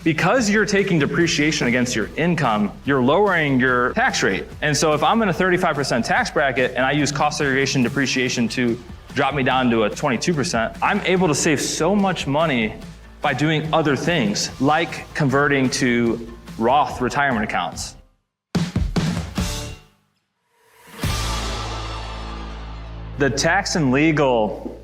because you're taking depreciation against your income, you're lowering your tax rate. And so if I'm in a 35% tax bracket and I use cost segregation depreciation to drop me down to a 22%, I'm able to save so much money by doing other things, like converting to Roth retirement accounts. The tax and legal,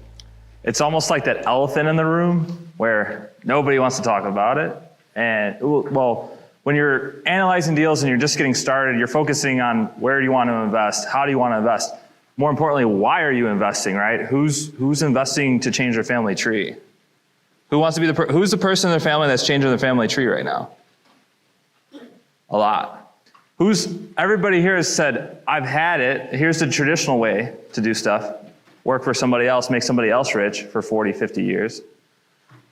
it's almost like that elephant in the room where nobody wants to talk about it. And well, when you're analyzing deals and you're just getting started, you're focusing on where do you want to invest, how do you want to invest? More importantly, why are you investing, right? Who's investing to change their family tree? Who wants to be who's the person in their family that's changing their family tree right now? A lot. Everybody here has said, I've had it, here's the traditional way to do stuff. Work for somebody else, make somebody else rich for 40, 50 years.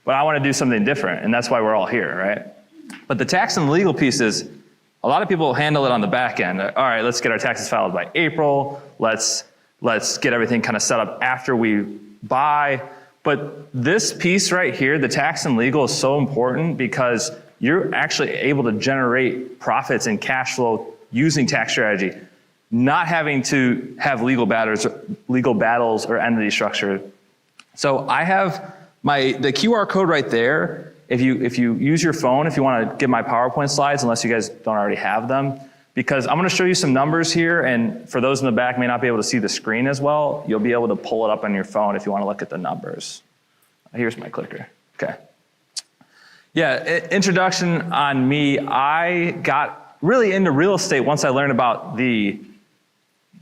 But I want to do something different, and that's why we're all here, right? But the tax and legal piece is, a lot of people handle it on the back end. All right, let's get our taxes filed by April. Let's get everything kind of set up after we buy. But this piece right here, the tax and legal, is so important because you're actually able to generate profits and cash flow using tax strategy, not having to have legal battles or entity structure. So I have the QR code right there. If you use your phone, if you want to get my PowerPoint slides, unless you guys don't already have them, because I'm going to show you some numbers here, and for those in the back may not be able to see the screen as well, you'll be able to pull it up on your phone if you want to look at the numbers. Here's my clicker. Okay. Yeah, introduction on me. I got really into real estate once I learned about the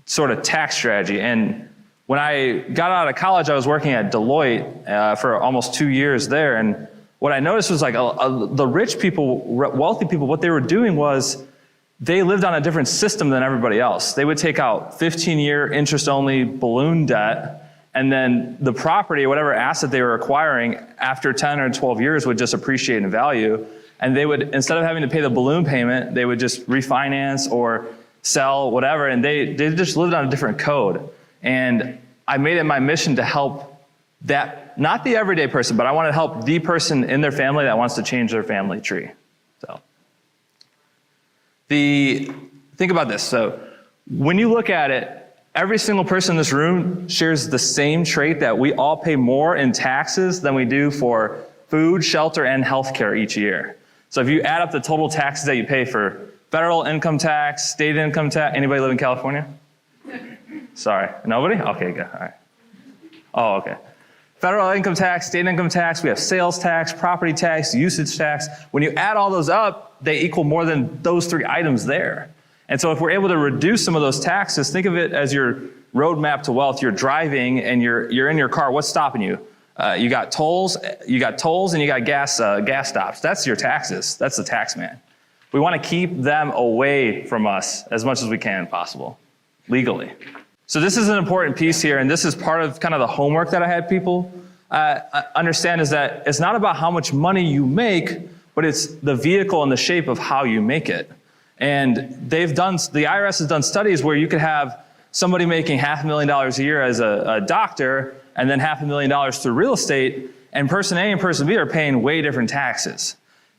sort of tax strategy. And when I got out of college, I was working at Deloitte for almost 2 years there. And what I noticed was like the rich people, wealthy people, what they were doing was they lived on a different system than everybody else. They would take out 15-year interest-only balloon debt, and then the property, whatever asset they were acquiring, after 10 or 12 years would just appreciate in value. And they would, instead of having to pay the balloon payment, they would just refinance or sell, whatever, and they just lived on a different code. And I made it my mission to help that, not the everyday person, but I want to help the person in their family that wants to change their family tree. So, think about this. So, when you look at it, every single person in this room shares the same trait that we all pay more in taxes than we do for food, shelter, and healthcare each year. So if you add up the total taxes that you pay for federal income tax, state income tax, anybody live in California? Sorry, nobody? Okay, good, all right. Oh, okay. Federal income tax, state income tax, we have sales tax, property tax, usage tax. When you add all those up, they equal more than those 3 items there. And so if we're able to reduce some of those taxes, think of it as your roadmap to wealth. You're driving and you're in your car. What's stopping you? You got tolls, and you got gas stops. That's your taxes. That's the tax man. We want to keep them away from us as much as we can possible, legally. So this is an important piece here, and this is part of kind of the homework that I had people understand, is that it's not about how much money you make, but it's the vehicle and the shape of how you make it. And the IRS has done studies where you could have somebody making $500,000 a year as a doctor, and then $500,000 through real estate, and person A and person B are paying way different taxes.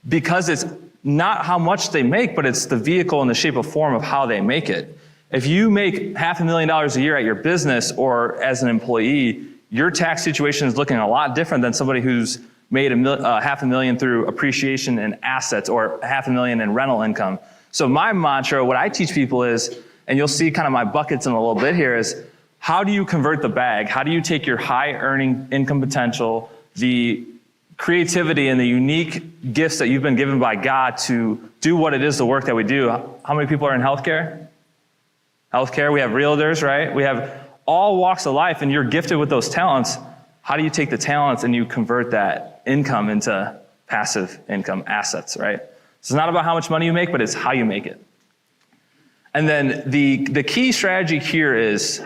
Because it's not how much they make, but it's the vehicle and the shape of form of how they make it. If you make $500,000 a year at your business or as an employee, your tax situation is looking a lot different than somebody who's made $500,000 through appreciation in assets or $500,000 in rental income. So my mantra, what I teach people is, and you'll see kind of my buckets in a little bit here, is how do you convert the bag? How do you take your high earning income potential, the creativity and the unique gifts that you've been given by God to do what it is, the work that we do? How many people are in healthcare? Healthcare, we have realtors, right? We have all walks of life, and you're gifted with those talents. How do you take the talents and you convert that income into passive income assets, right? So it's not about how much money you make, but it's how you make it. And then the key strategy here is,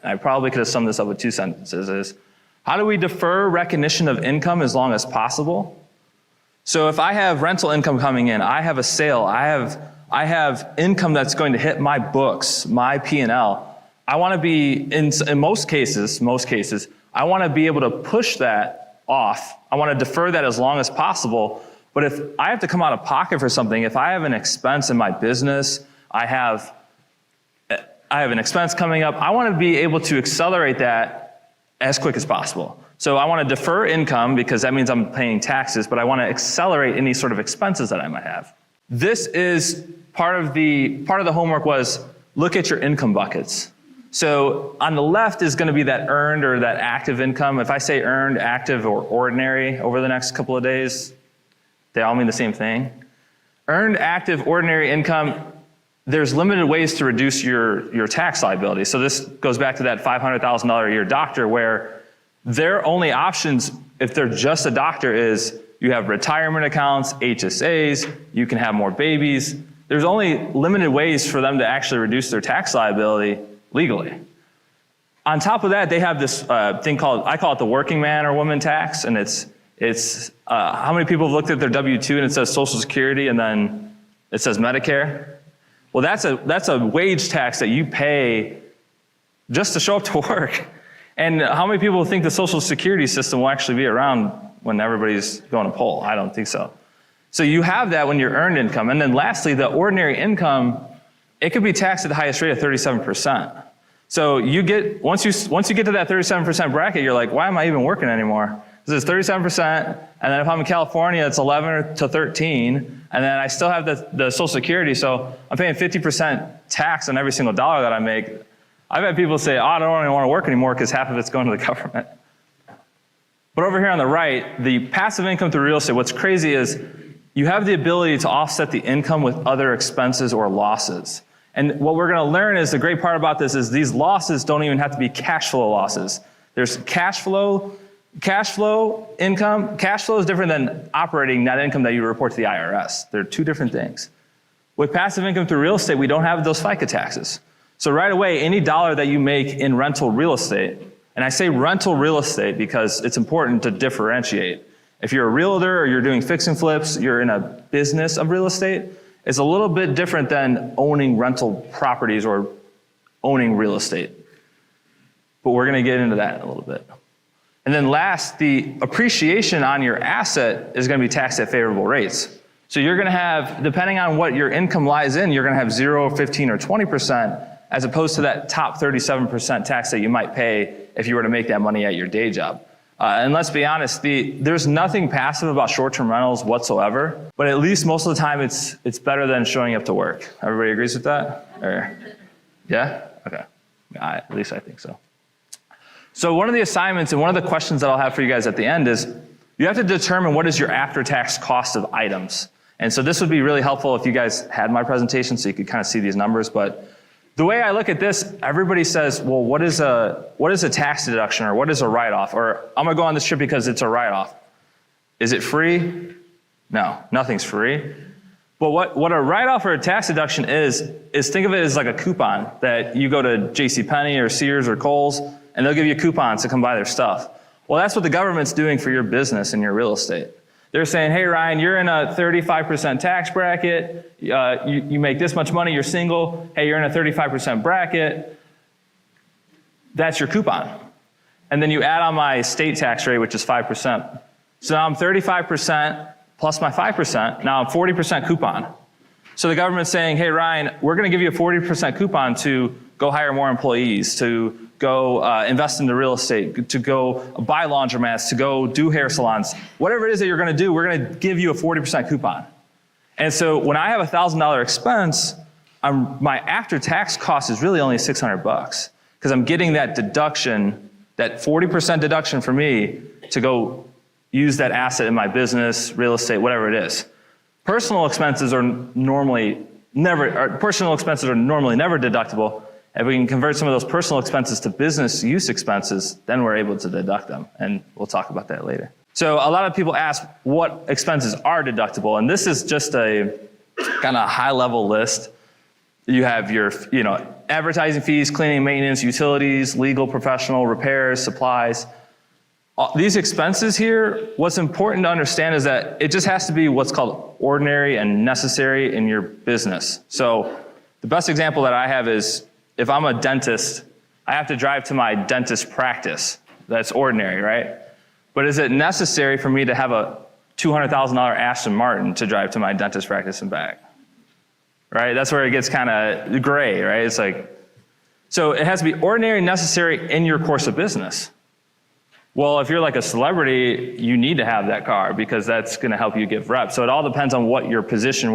and I probably could have summed this up with 2 sentences, is how do we defer recognition of income as long as possible? So if I have rental income coming in, I have a sale, I have income that's going to hit my books, my P&L. I want to be, in most cases, I want to be able to push that off. I want to defer that as long as possible. But if I have to come out of pocket for something, if I have an expense in my business, I have an expense coming up, I want to be able to accelerate that as quick as possible. So I want to defer income because that means I'm paying taxes, but I want to accelerate any sort of expenses that I might have. This is part of the homework was look at your income buckets. So on the left is going to be that earned or that active income. If I say earned, active, or ordinary over the next couple of days, they all mean the same thing. Earned, active, ordinary income, there's limited ways to reduce your tax liability. So this goes back to that $500,000 a year doctor where their only options, if they're just a doctor, is you have retirement accounts, HSAs, you can have more babies. There's only limited ways for them to actually reduce their tax liability legally. On top of that, they have this thing called, I call it the working man or woman tax, and it's how many people have looked at their W-2 and it says Social Security and then it says Medicare? Well, that's a wage tax that you pay just to show up to work. And how many people think the Social Security system will actually be around when everybody's going to poll? I don't think so. So you have that when you're earned income. And then lastly, the ordinary income, it could be taxed at the highest rate of 37%. So you get, once you get to that 37% bracket, you're like, why am I even working anymore? This is 37%, and then if I'm in California, it's 11 to 13, and then I still have the Social Security, so I'm paying 50% tax on every single dollar that I make. I've had people say, oh, I don't even want to work anymore because half of it's going to the government. But over here on the right, the passive income through real estate, what's crazy is you have the ability to offset the income with other expenses or losses. And what we're going to learn is the great part about this is these losses don't even have to be cash flow losses. There's cash flow income. Cash flow is different than operating net income that you report to the IRS. They're two different things. With passive income through real estate, we don't have those FICA taxes. So right away, any dollar that you make in rental real estate, and I say rental real estate because it's important to differentiate. If you're a realtor or you're doing fix and flips, you're in a business of real estate, it's a little bit different than owning rental properties or owning real estate. But we're going to get into that in a little bit. And then last, the appreciation on your asset is going to be taxed at favorable rates. So you're going to have, depending on what your income lies in, you're going to have 0, 15, or 20%, as opposed to that top 37% tax that you might pay if you were to make that money at your day job. And let's be honest, there's nothing passive about short-term rentals whatsoever, but at least most of the time it's better than showing up to work. Everybody agrees with that? Or, yeah? Okay. At least I think so. So one of the assignments and one of the questions that I'll have for you guys at the end is you have to determine what is your after-tax cost of items. And so this would be really helpful if you guys had my presentation so you could kind of see these numbers. But the way I look at this, everybody says, well, what is a tax deduction or what is a write-off? Or I'm going to go on this trip because it's a write-off. Is it free? No, nothing's free. But what a write-off or a tax deduction is think of it as like a coupon that you go to JCPenney or Sears or Kohl's and they'll give you coupons to come buy their stuff. Well, that's what the government's doing for your business and your real estate. They're saying, hey, Ryan, you're in a 35% tax bracket. You make this much money, you're single. Hey, you're in a 35% bracket. That's your coupon. And then you add on my state tax rate, which is 5%. So now I'm 35% plus my 5%. Now I'm 40% coupon. So the government's saying, hey, Ryan, we're going to give you a 40% coupon to go hire more employees, to go invest in the real estate, to go buy laundromats, to go do hair salons. Whatever it is that you're going to do, we're going to give you a 40% coupon. And so when I have a $1,000 expense, my after-tax cost is really only $600 because I'm getting that deduction, that 40% deduction for me to go use that asset in my business, real estate, whatever it is. Personal expenses are normally never deductible. If we can convert some of those personal expenses to business use expenses, then we're able to deduct them. And we'll talk about that later. So a lot of people ask what expenses are deductible. And this is just a kind of high level list. You have your, advertising fees, cleaning, maintenance, utilities, legal, professional, repairs, supplies. These expenses here, what's important to understand is that it just has to be what's called ordinary and necessary in your business. So the best example that I have is if I'm a dentist, I have to drive to my dentist practice. That's ordinary, right? But is it necessary for me to have $200,000 Aston Martin to drive to my dentist practice and back, right? That's where it gets kind of gray, right? It's like, so it has to be ordinary and necessary in your course of business. Well, if you're like a celebrity, you need to have that car because that's going to help you give reps. So it all depends on what your position,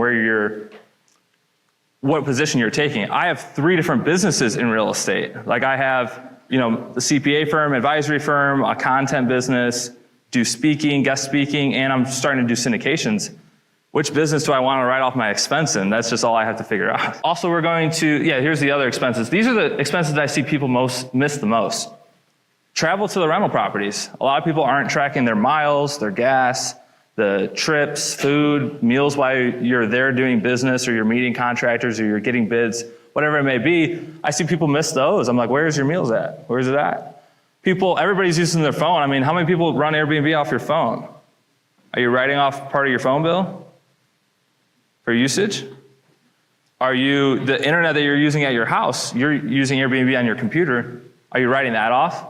what position you're taking. I have 3 different businesses in real estate. Like I have, the CPA firm, advisory firm, a content business, do speaking, guest speaking, and I'm starting to do syndications. Which business do I want to write off my expense in? That's just all I have to figure out. Also, we're going to, here's the other expenses. These are the expenses that I see people miss the most. Travel to the rental properties. A lot of people aren't tracking their miles, their gas, the trips, food, meals while you're there doing business or you're meeting contractors or you're getting bids, whatever it may be. I see people miss those. I'm like, where's your meals at? Where's it at? Everybody's using their phone. I mean, how many people run Airbnb off your phone? Are you writing off part of your phone bill for usage? Are you, the internet that you're using at your house, you're using Airbnb on your computer, are you writing that off?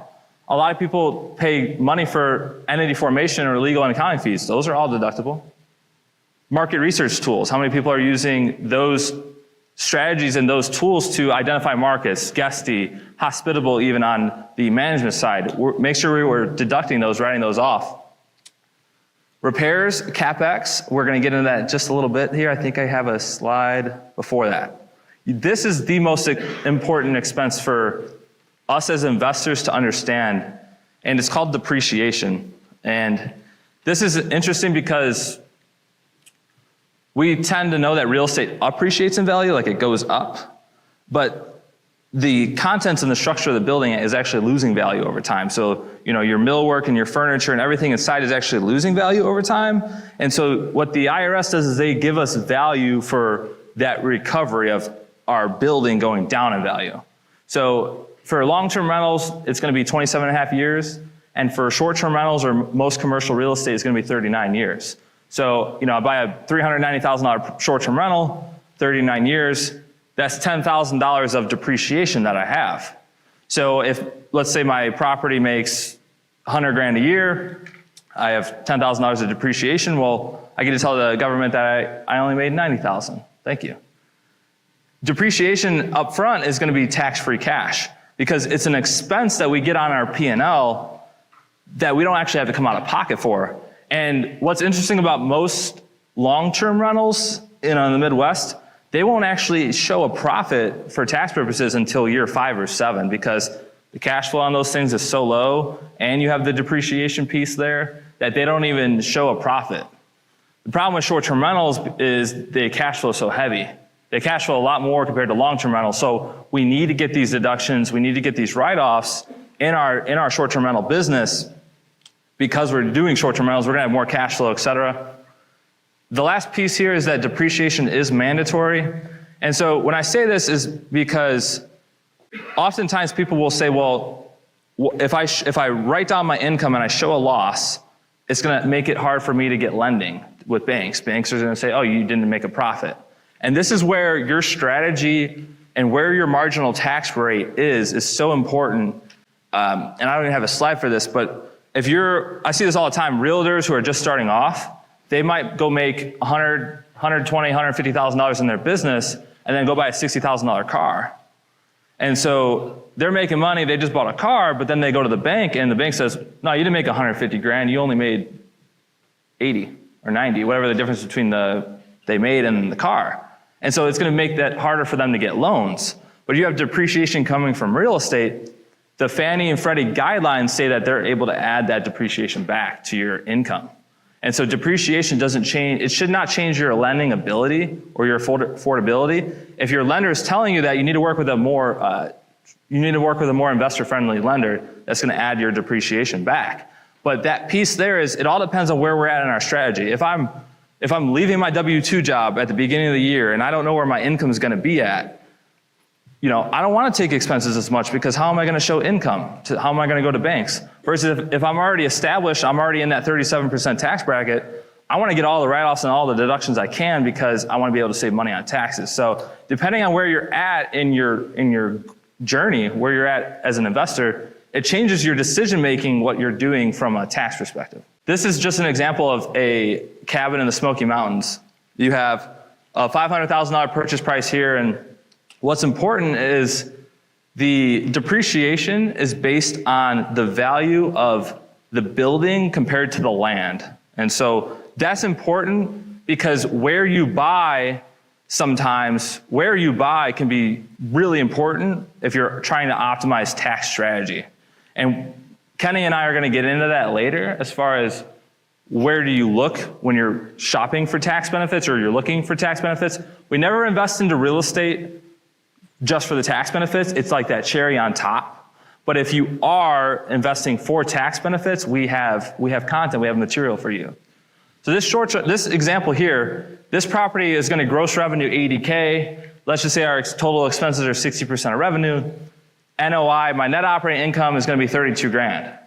A lot of people pay money for entity formation or legal and accounting fees. Those are all deductible. Market research tools. How many people are using those strategies and those tools to identify markets, guesty, hospitable, even on the management side? Make sure we're deducting those, writing those off. Repairs, CapEx, we're going to get into that in just a little bit here. I think I have a slide before that. This is the most important expense for us as investors to understand, and it's called depreciation. And this is interesting because we tend to know that real estate appreciates in value, like it goes up, but the contents and the structure of the building is actually losing value over time. So, your millwork and your furniture and everything inside is actually losing value over time. And so what the IRS does is they give us value for that recovery of our building going down in value. So for long-term rentals, it's going to be 27 and a half years. And for short-term rentals or most commercial real estate, it's going to be 39 years. So, I buy a $390,000 short-term rental, 39 years, that's $10,000 of depreciation that I have. So if, let's say my property makes 100 grand a year, I have $10,000 of depreciation, well, I get to tell the government that I only made 90,000. Thank you. Depreciation up front is going to be tax-free cash because it's an expense that we get on our P&L that we don't actually have to come out of pocket for. And what's interesting about most long-term rentals in the Midwest, they won't actually show a profit for tax purposes until year 5 or 7 because the cash flow on those things is so low and you have the depreciation piece there that they don't even show a profit. The problem with short-term rentals is the cash flow is so heavy. They cash flow a lot more compared to long-term rentals. So we need to get these deductions, we need to get these write-offs in our short-term rental business because we're doing short-term rentals, we're gonna have more cash flow, et cetera. The last piece here is that depreciation is mandatory. And so when I say this is because oftentimes people will say, well, if I write down my income and I show a loss, it's gonna make it hard for me to get lending with banks. Banks are gonna say, oh, you didn't make a profit. And this is where your strategy and where your marginal tax rate is so important. And I don't even have a slide for this, but I see this all the time, realtors who are just starting off, they might go make $100,000, $120,000, $150,000 in their business and then go buy a $60,000 car. And so they're making money, they just bought a car, but then they go to the bank and the bank says, no, you didn't make 150 grand, you only made 80 or 90, whatever the difference between they made and the car. And so it's gonna make that harder for them to get loans. But if you have depreciation coming from real estate, the Fannie and Freddie guidelines say that they're able to add that depreciation back to your income. And so depreciation doesn't change, it should not change your lending ability or your affordability. If your lender is telling you that, you need to work with a more investor-friendly lender that's gonna add your depreciation back. But that piece there is, it all depends on where we're at in our strategy. If I'm leaving my W-2 job at the beginning of the year and I don't know where my income is gonna be at, I don't want to take expenses as much because how am I going to show income? How am I going to go to banks? Versus if I'm already established, I'm already in that 37% tax bracket, I want to get all the write-offs and all the deductions I can because I want to be able to save money on taxes. So depending on where you're at in your journey, where you're at as an investor, it changes your decision-making, what you're doing from a tax perspective. This is just an example of a cabin in the Smoky Mountains. You have a $500,000 purchase price here, and what's important is the depreciation is based on the value of the building compared to the land. And so that's important because where you buy can be really important if you're trying to optimize tax strategy. And Kenny and I are going to get into that later as far as where do you look when you're shopping for tax benefits or you're looking for tax benefits. We never invest into real estate just for the tax benefits. It's like that cherry on top. But if you are investing for tax benefits, we have content, we have material for you. So this example here, this property is going to gross revenue $80K. Let's just say our total expenses are 60% of revenue. NOI, my net operating income is going to be 32 grand.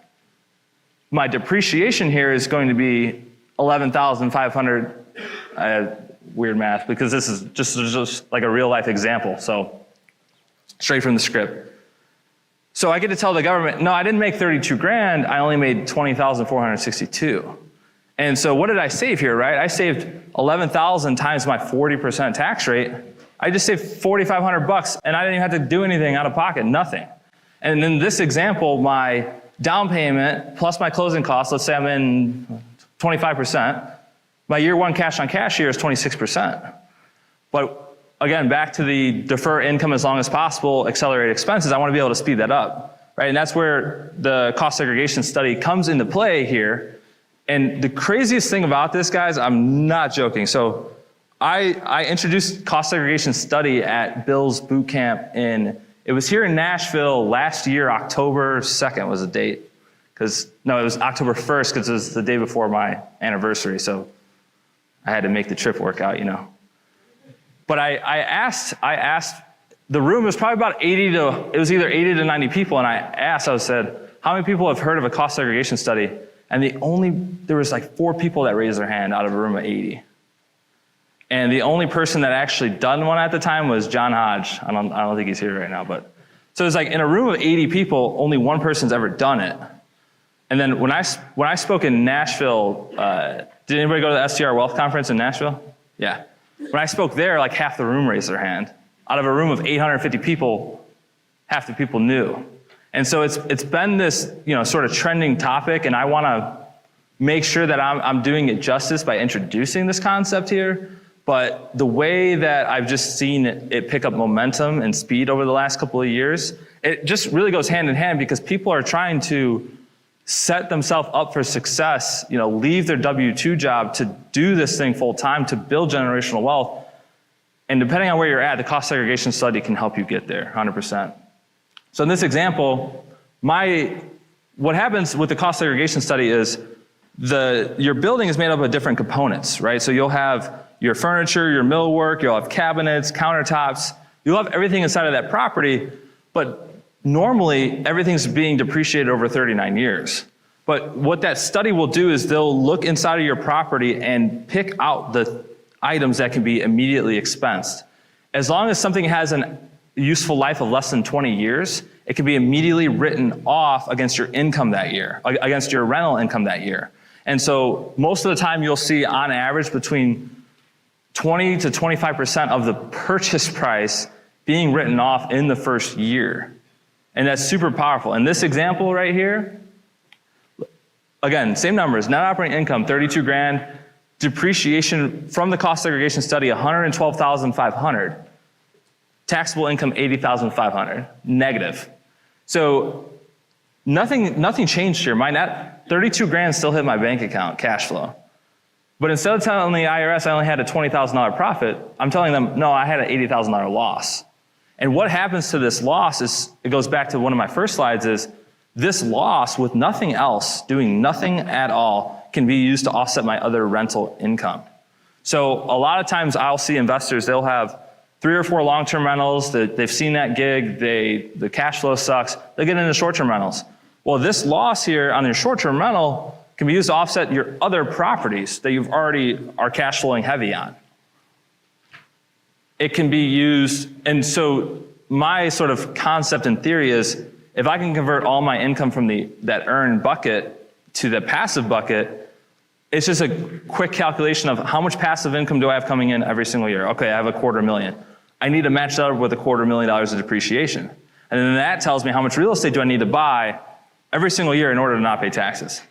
My depreciation here is going to be 11,500. Weird math because this is just like a real life example. So straight from the script. So I get to tell the government, no, I didn't make 32 grand. I only made 20,462. And so what did I save here, right? I saved 11,000 times my 40% tax rate. I just saved 4,500 bucks and I didn't even have to do anything out of pocket, nothing. And in this example, my down payment plus my closing costs, let's say I'm in 25%, my year one cash on cash here is 26%. But again, back to the defer income as long as possible, accelerate expenses, I want to be able to speed that up, right? And that's where the cost segregation study comes into play here. And the craziest thing about this, guys, I'm not joking. So I introduced cost segregation study at Bill's boot camp it was here in Nashville last year, October 2nd was the date. It was October 1st because it was the day before my anniversary. So I had to make the trip work out, But I asked, the room was probably about it was either 80 to 90 people. And I said, how many people have heard of a cost segregation study? And there was like 4 people that raised their hand out of a room of 80. And the only person that actually done one at the time was John Hodge. I don't think he's here right now, but. So it's like in a room of 80 people, only one person's ever done it. And then when I spoke in Nashville, did anybody go to the STR Wealth Conference in Nashville? Yeah. When I spoke there, like half the room raised their hand. Out of a room of 850 people, half the people knew. And so it's been this, sort of trending topic, and I want to make sure that I'm doing it justice by introducing this concept here. But the way that I've just seen it pick up momentum and speed over the last couple of years, it just really goes hand in hand because people are trying to set themselves up for success, leave their W-2 job to do this thing full time, to build generational wealth. And depending on where you're at, the cost segregation study can help you get there 100%. So in this example, what happens with the cost segregation study is your building is made up of different components, right? So you'll have your furniture, your millwork, you'll have cabinets, countertops, you'll have everything inside of that property, but normally everything's being depreciated over 39 years. But what that study will do is they'll look inside of your property and pick out the items that can be immediately expensed. As long as something has a useful life of less than 20 years, it can be immediately written off against your income that year, against your rental income that year. And so most of the time you'll see on average between 20 to 25% of the purchase price being written off in the first year. And that's super powerful. In this example right here, again, same numbers, net operating income, 32 grand, depreciation from the cost segregation study, 112,500, taxable income, 80,500, negative. So nothing changed here. My net 32 grand still hit my bank account, cash flow. But instead of telling the IRS I only had a $20,000 profit, I'm telling them, no, I had an $80,000 loss. And what happens to this loss is, it goes back to one of my first slides, is this loss with nothing else, doing nothing at all, can be used to offset my other rental income. So a lot of times I'll see investors, they'll have 3 or 4 long-term rentals, they've seen that gig, the cash flow sucks, they get into short-term rentals. Well, this loss here on your short-term rental can be used to offset your other properties that you've already are cash flowing heavy on. It can be used, and so my sort of concept and theory is, if I can convert all my income from that earned bucket to the passive bucket, it's just a quick calculation of how much passive income do I have coming in every single year. Okay, I have $250,000. I need to match that up with $250,000 of depreciation. And then that tells me how much real estate do I need to buy every single year in order to not pay taxes.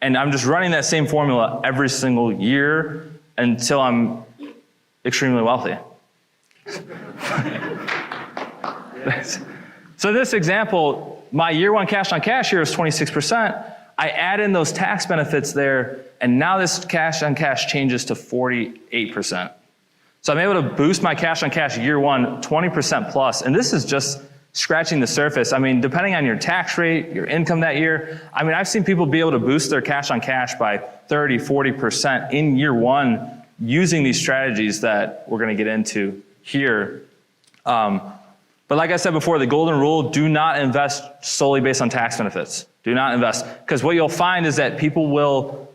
And I'm just running that same formula every single year until I'm extremely wealthy. So this example, my year one cash on cash here is 26%. I add in those tax benefits there, and now this cash on cash changes to 48%. So I'm able to boost my cash on cash year one 20% plus, and this is just scratching the surface. I mean, depending on your tax rate, your income that year, I mean, I've seen people be able to boost their cash on cash by 30, 40% in year one using these strategies that we're gonna get into here. But like I said before, the golden rule, do not invest solely based on tax benefits. Do not invest, because what you'll find is that people will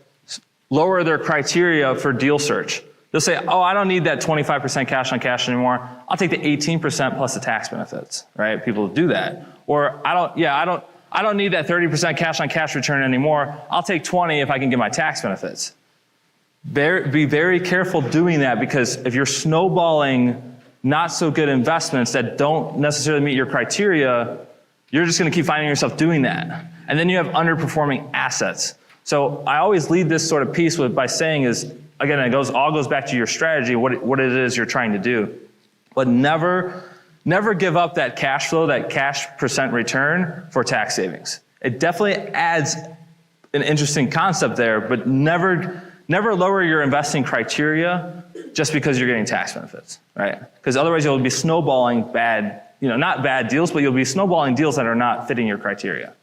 lower their criteria for deal search. They'll say, oh, I don't need that 25% cash on cash anymore. I'll take the 18% plus the tax benefits, right? People do that. Or I don't need that 30% cash on cash return anymore. I'll take 20 if I can get my tax benefits. Be very careful doing that, because if you're snowballing not so good investments that don't necessarily meet your criteria, you're just gonna keep finding yourself doing that. And then you have underperforming assets. So I always lead this sort of piece by saying is, again, it all goes back to your strategy, what it is you're trying to do. But never give up that cash flow, that cash percent return for tax savings. It definitely adds an interesting concept there, but never lower your investing criteria just because you're getting tax benefits, right? Because otherwise you'll be snowballing bad, not bad deals, but you'll be snowballing deals that are not fitting your criteria.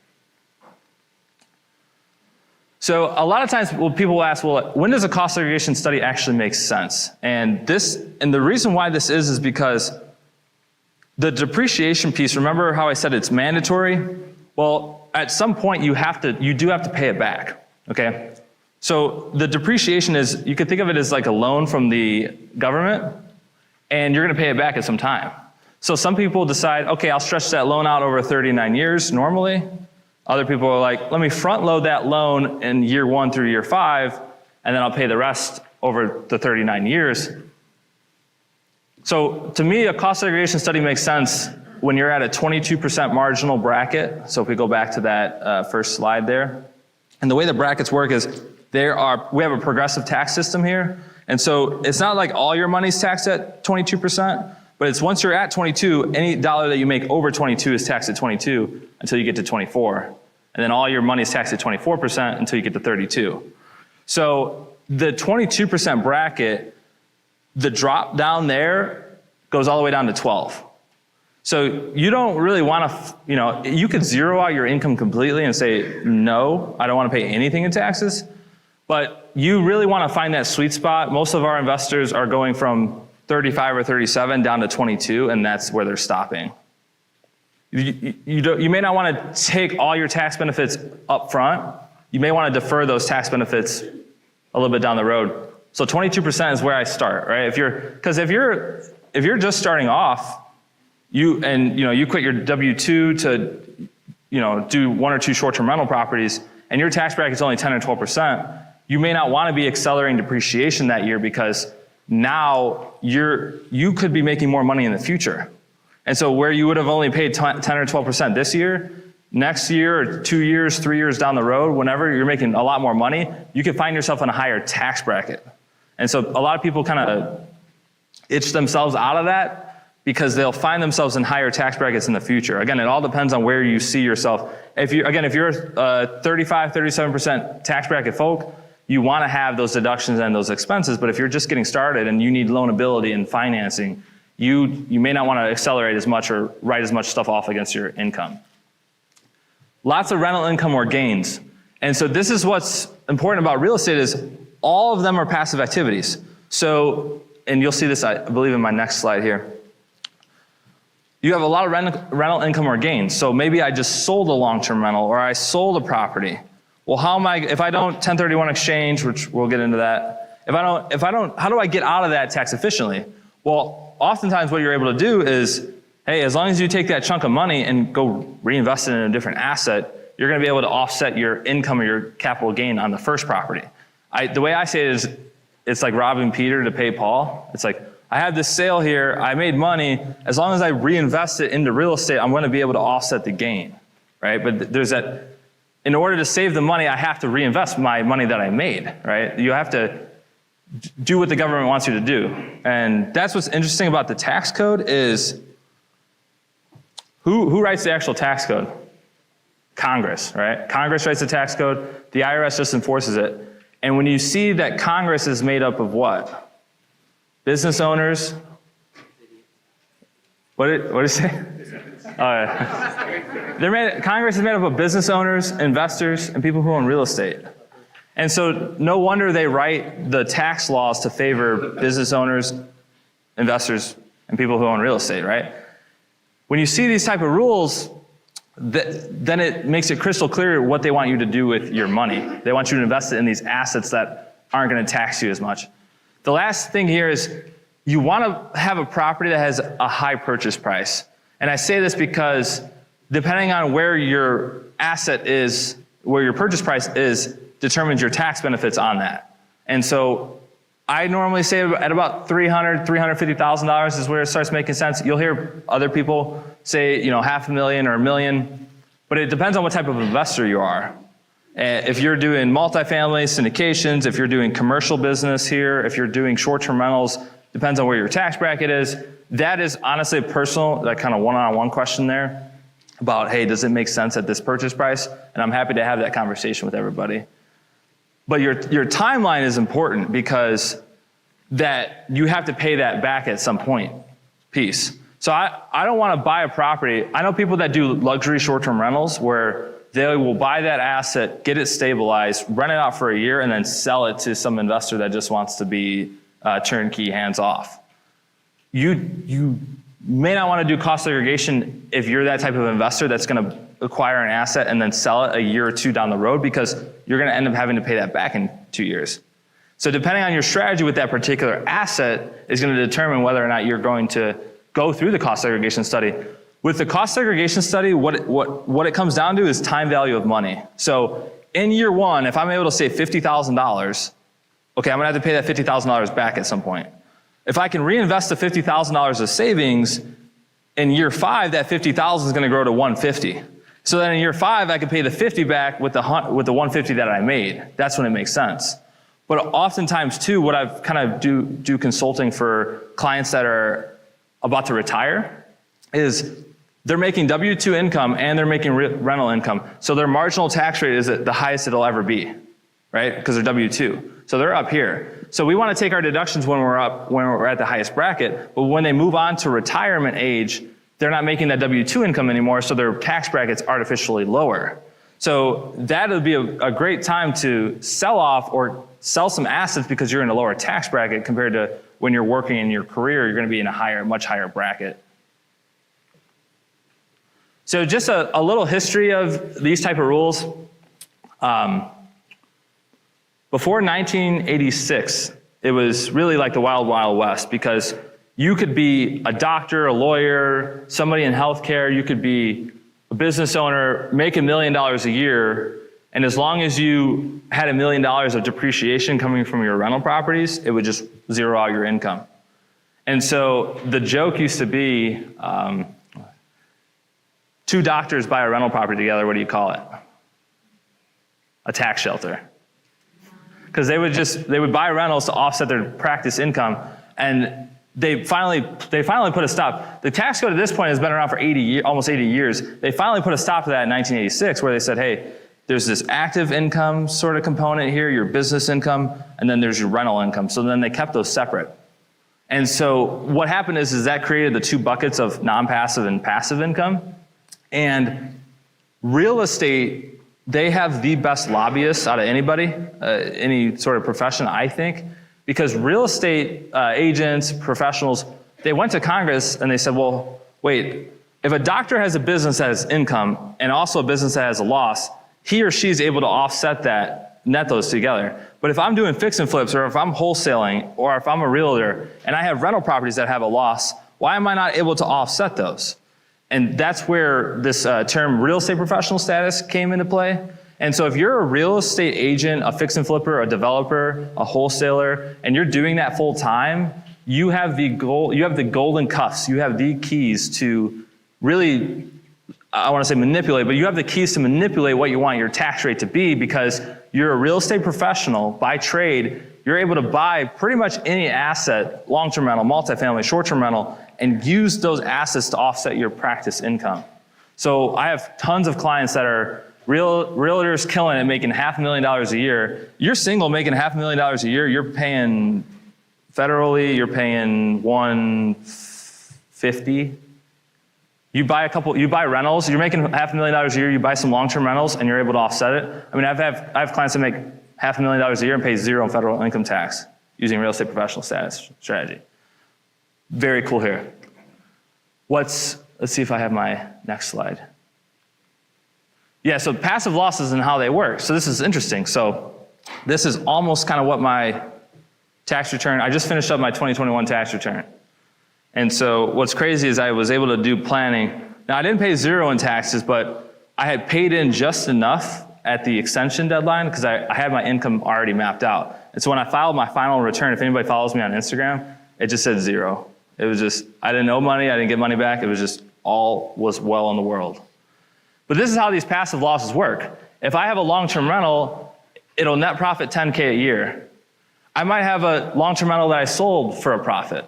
So a lot of times people will ask, well, when does a cost segregation study actually make sense? And the reason why this is because the depreciation piece, remember how I said it's mandatory? Well, at some point you do have to pay it back, okay? So the depreciation you could think of it as like a loan from the government, and you're gonna pay it back at some time. So some people decide, okay, I'll stretch that loan out over 39 years normally. Other people are like, let me front load that loan in year 1 through year 5, and then I'll pay the rest over the 39 years. So to me, a cost segregation study makes sense when you're at a 22% marginal bracket. So if we go back to that first slide there. And the way the brackets work is we have a progressive tax system here. And so it's not like all your money's taxed at 22%, but it's once you're at 22, any dollar that you make over 22 is taxed at 22 until you get to 24. And then all your money is taxed at 24% until you get to 32. So the 22% bracket, the drop down there goes all the way down to 12. So you don't really want to, you could zero out your income completely and say, no, I don't want to pay anything in taxes. But you really want to find that sweet spot. Most of our investors are going from 35 or 37 down to 22, and that's where they're stopping. You may not want to take all your tax benefits up front. You may want to defer those tax benefits a little bit down the road. So 22% is where I start, right? If you're just starting off, you quit your W-2 to do 1 or 2 short-term rental properties, and your tax bracket is only 10 or 12%, you may not want to be accelerating depreciation that year, because now you could be making more money in the future. And so where you would have only paid 10 or 12% this year, next year or 2 years, 3 years down the road, whenever you're making a lot more money, you could find yourself in a higher tax bracket. And so a lot of people kind of itch themselves out of that because they'll find themselves in higher tax brackets in the future. Again, it all depends on where you see yourself. If you're a 35, 37% tax bracket folk, you want to have those deductions and those expenses. But if you're just getting started and you need loanability and financing, you may not want to accelerate as much or write as much stuff off against your income. Lots of rental income or gains. And so this is what's important about real estate is all of them are passive activities. So, and you'll see this, I believe, in my next slide here. You have a lot of rental income or gains. So maybe I just sold a long-term rental or I sold a property. Well, if I don't 1031 exchange, which we'll get into that, how do I get out of that tax efficiently? Well, oftentimes what you're able to do is, hey, as long as you take that chunk of money and go reinvest it in a different asset, you're going to be able to offset your income or your capital gain on the first property. The way I say it is, it's like robbing Peter to pay Paul. It's like, I have this sale here, I made money. As long as I reinvest it into real estate, I'm going to be able to offset the gain, right? But there's that, in order to save the money, I have to reinvest my money that I made, right? You have to do what the government wants you to do. And that's what's interesting about the tax code is, who writes the actual tax code? Congress, right? Congress writes the tax code, the IRS just enforces it. And when you see that Congress is made up of what? Business owners. What did you say? Congress is made up of business owners, investors, and people who own real estate. And so no wonder they write the tax laws to favor business owners, investors, and people who own real estate, right? When you see these type of rules, then it makes it crystal clear what they want you to do with your money. They want you to invest it in these assets that aren't going to tax you as much. The last thing here is you want to have a property that has a high purchase price. And I say this because depending on where your asset is, where your purchase price is, determines your tax benefits on that. And so I normally say at about $300,000, $350,000 is where it starts making sense. You'll hear other people say, $500,000 or $1 million, but it depends on what type of investor you are. If you're doing multifamily syndications, if you're doing commercial business here, if you're doing short-term rentals, depends on where your tax bracket is. That is honestly personal, that kind of one-on-one question there about, hey, does it make sense at this purchase price? And I'm happy to have that conversation with everybody. But your timeline is important because that you have to pay that back at some point, piece. So I don't want to buy a property. I know people that do luxury short-term rentals where they will buy that asset, get it stabilized, rent it out for a year, and then sell it to some investor that just wants to be turnkey, hands-off. You may not want to do cost segregation if you're that type of investor that's going to acquire an asset and then sell it a year or two down the road, because you're going to end up having to pay that back in 2 years. So depending on your strategy with that particular asset is going to determine whether or not you're going to go through the cost segregation study. With the cost segregation study, what it comes down to is time value of money. So in year one, if I'm able to save $50,000, okay, I'm going to have to pay that $50,000 back at some point. If I can reinvest the $50,000 of savings, in year 5, that $50,000 is going to grow to $150,000. So then in year 5, I can pay the $50,000 back with the $150,000 that I made. That's when it makes sense. But oftentimes too, what I've kind of do consulting for clients that are about to retire is they're making W-2 income and they're making rental income. So their marginal tax rate is at the highest it'll ever be, right? Because they're W-2. So they're up here. So we want to take our deductions when we're at the highest bracket, but when they move on to retirement age, they're not making that W-2 income anymore, so their tax bracket's artificially lower. So that would be a great time to sell off or sell some assets because you're in a lower tax bracket compared to when you're working in your career, you're going to be in a much higher bracket. So just a little history of these type of rules. Before 1986, it was really like the Wild Wild West, because you could be a doctor, a lawyer, somebody in healthcare, you could be a business owner, make $1 million a year, and as long as you had $1 million of depreciation coming from your rental properties, it would just zero out your income. And so the joke used to be, 2 doctors buy a rental property together, what do you call it? A tax shelter. Because they would buy rentals to offset their practice income, and they finally put a stop. The tax code at this point has been around for almost 80 years. They finally put a stop to that in 1986, where they said, hey, there's this active income sort of component here, your business income, and then there's your rental income. So then they kept those separate. And so what happened is that created the 2 buckets of non-passive and passive income. And real estate, they have the best lobbyists out of anybody, any sort of profession, I think, because real estate agents, professionals, they went to Congress and they said, well, wait, if a doctor has a business that has income and also a business that has a loss, he or she is able to offset that, net those together. But if I'm doing fix and flips, or if I'm wholesaling, or if I'm a realtor and I have rental properties that have a loss, why am I not able to offset those? And that's where this term real estate professional status came into play. And so if you're a real estate agent, a fix and flipper, a developer, a wholesaler, and you're doing that full time, you have the golden cuffs. You have the keys to really, I want to say manipulate, but you have the keys to manipulate what you want your tax rate to be, because you're a real estate professional by trade. You're able to buy pretty much any asset, long-term rental, multifamily, short-term rental, and use those assets to offset your practice income. So I have tons of clients that are realtors killing it, making $500,000 a year. You're single making $500,000 a year, you're paying federally, you're paying $150. You buy rentals, you're making $500,000 a year, you buy some long-term rentals and you're able to offset it. I mean, I have clients that make $500,000 a year and pay zero in federal income tax using real estate professional status strategy. Very cool here. Let's see if I have my next slide. Yeah, so passive losses and how they work. So this is interesting. So this is almost kind of what my tax return, I just finished up my 2021 tax return. And so what's crazy is I was able to do planning. Now I didn't pay zero in taxes, but I had paid in just enough at the extension deadline because I had my income already mapped out. And so when I filed my final return, if anybody follows me on Instagram, it just said zero. It was just, I didn't owe money, I didn't get money back, it was just all was well in the world. But this is how these passive losses work. If I have a long-term rental, it'll net profit $10K a year. I might have a long-term rental that I sold for a profit.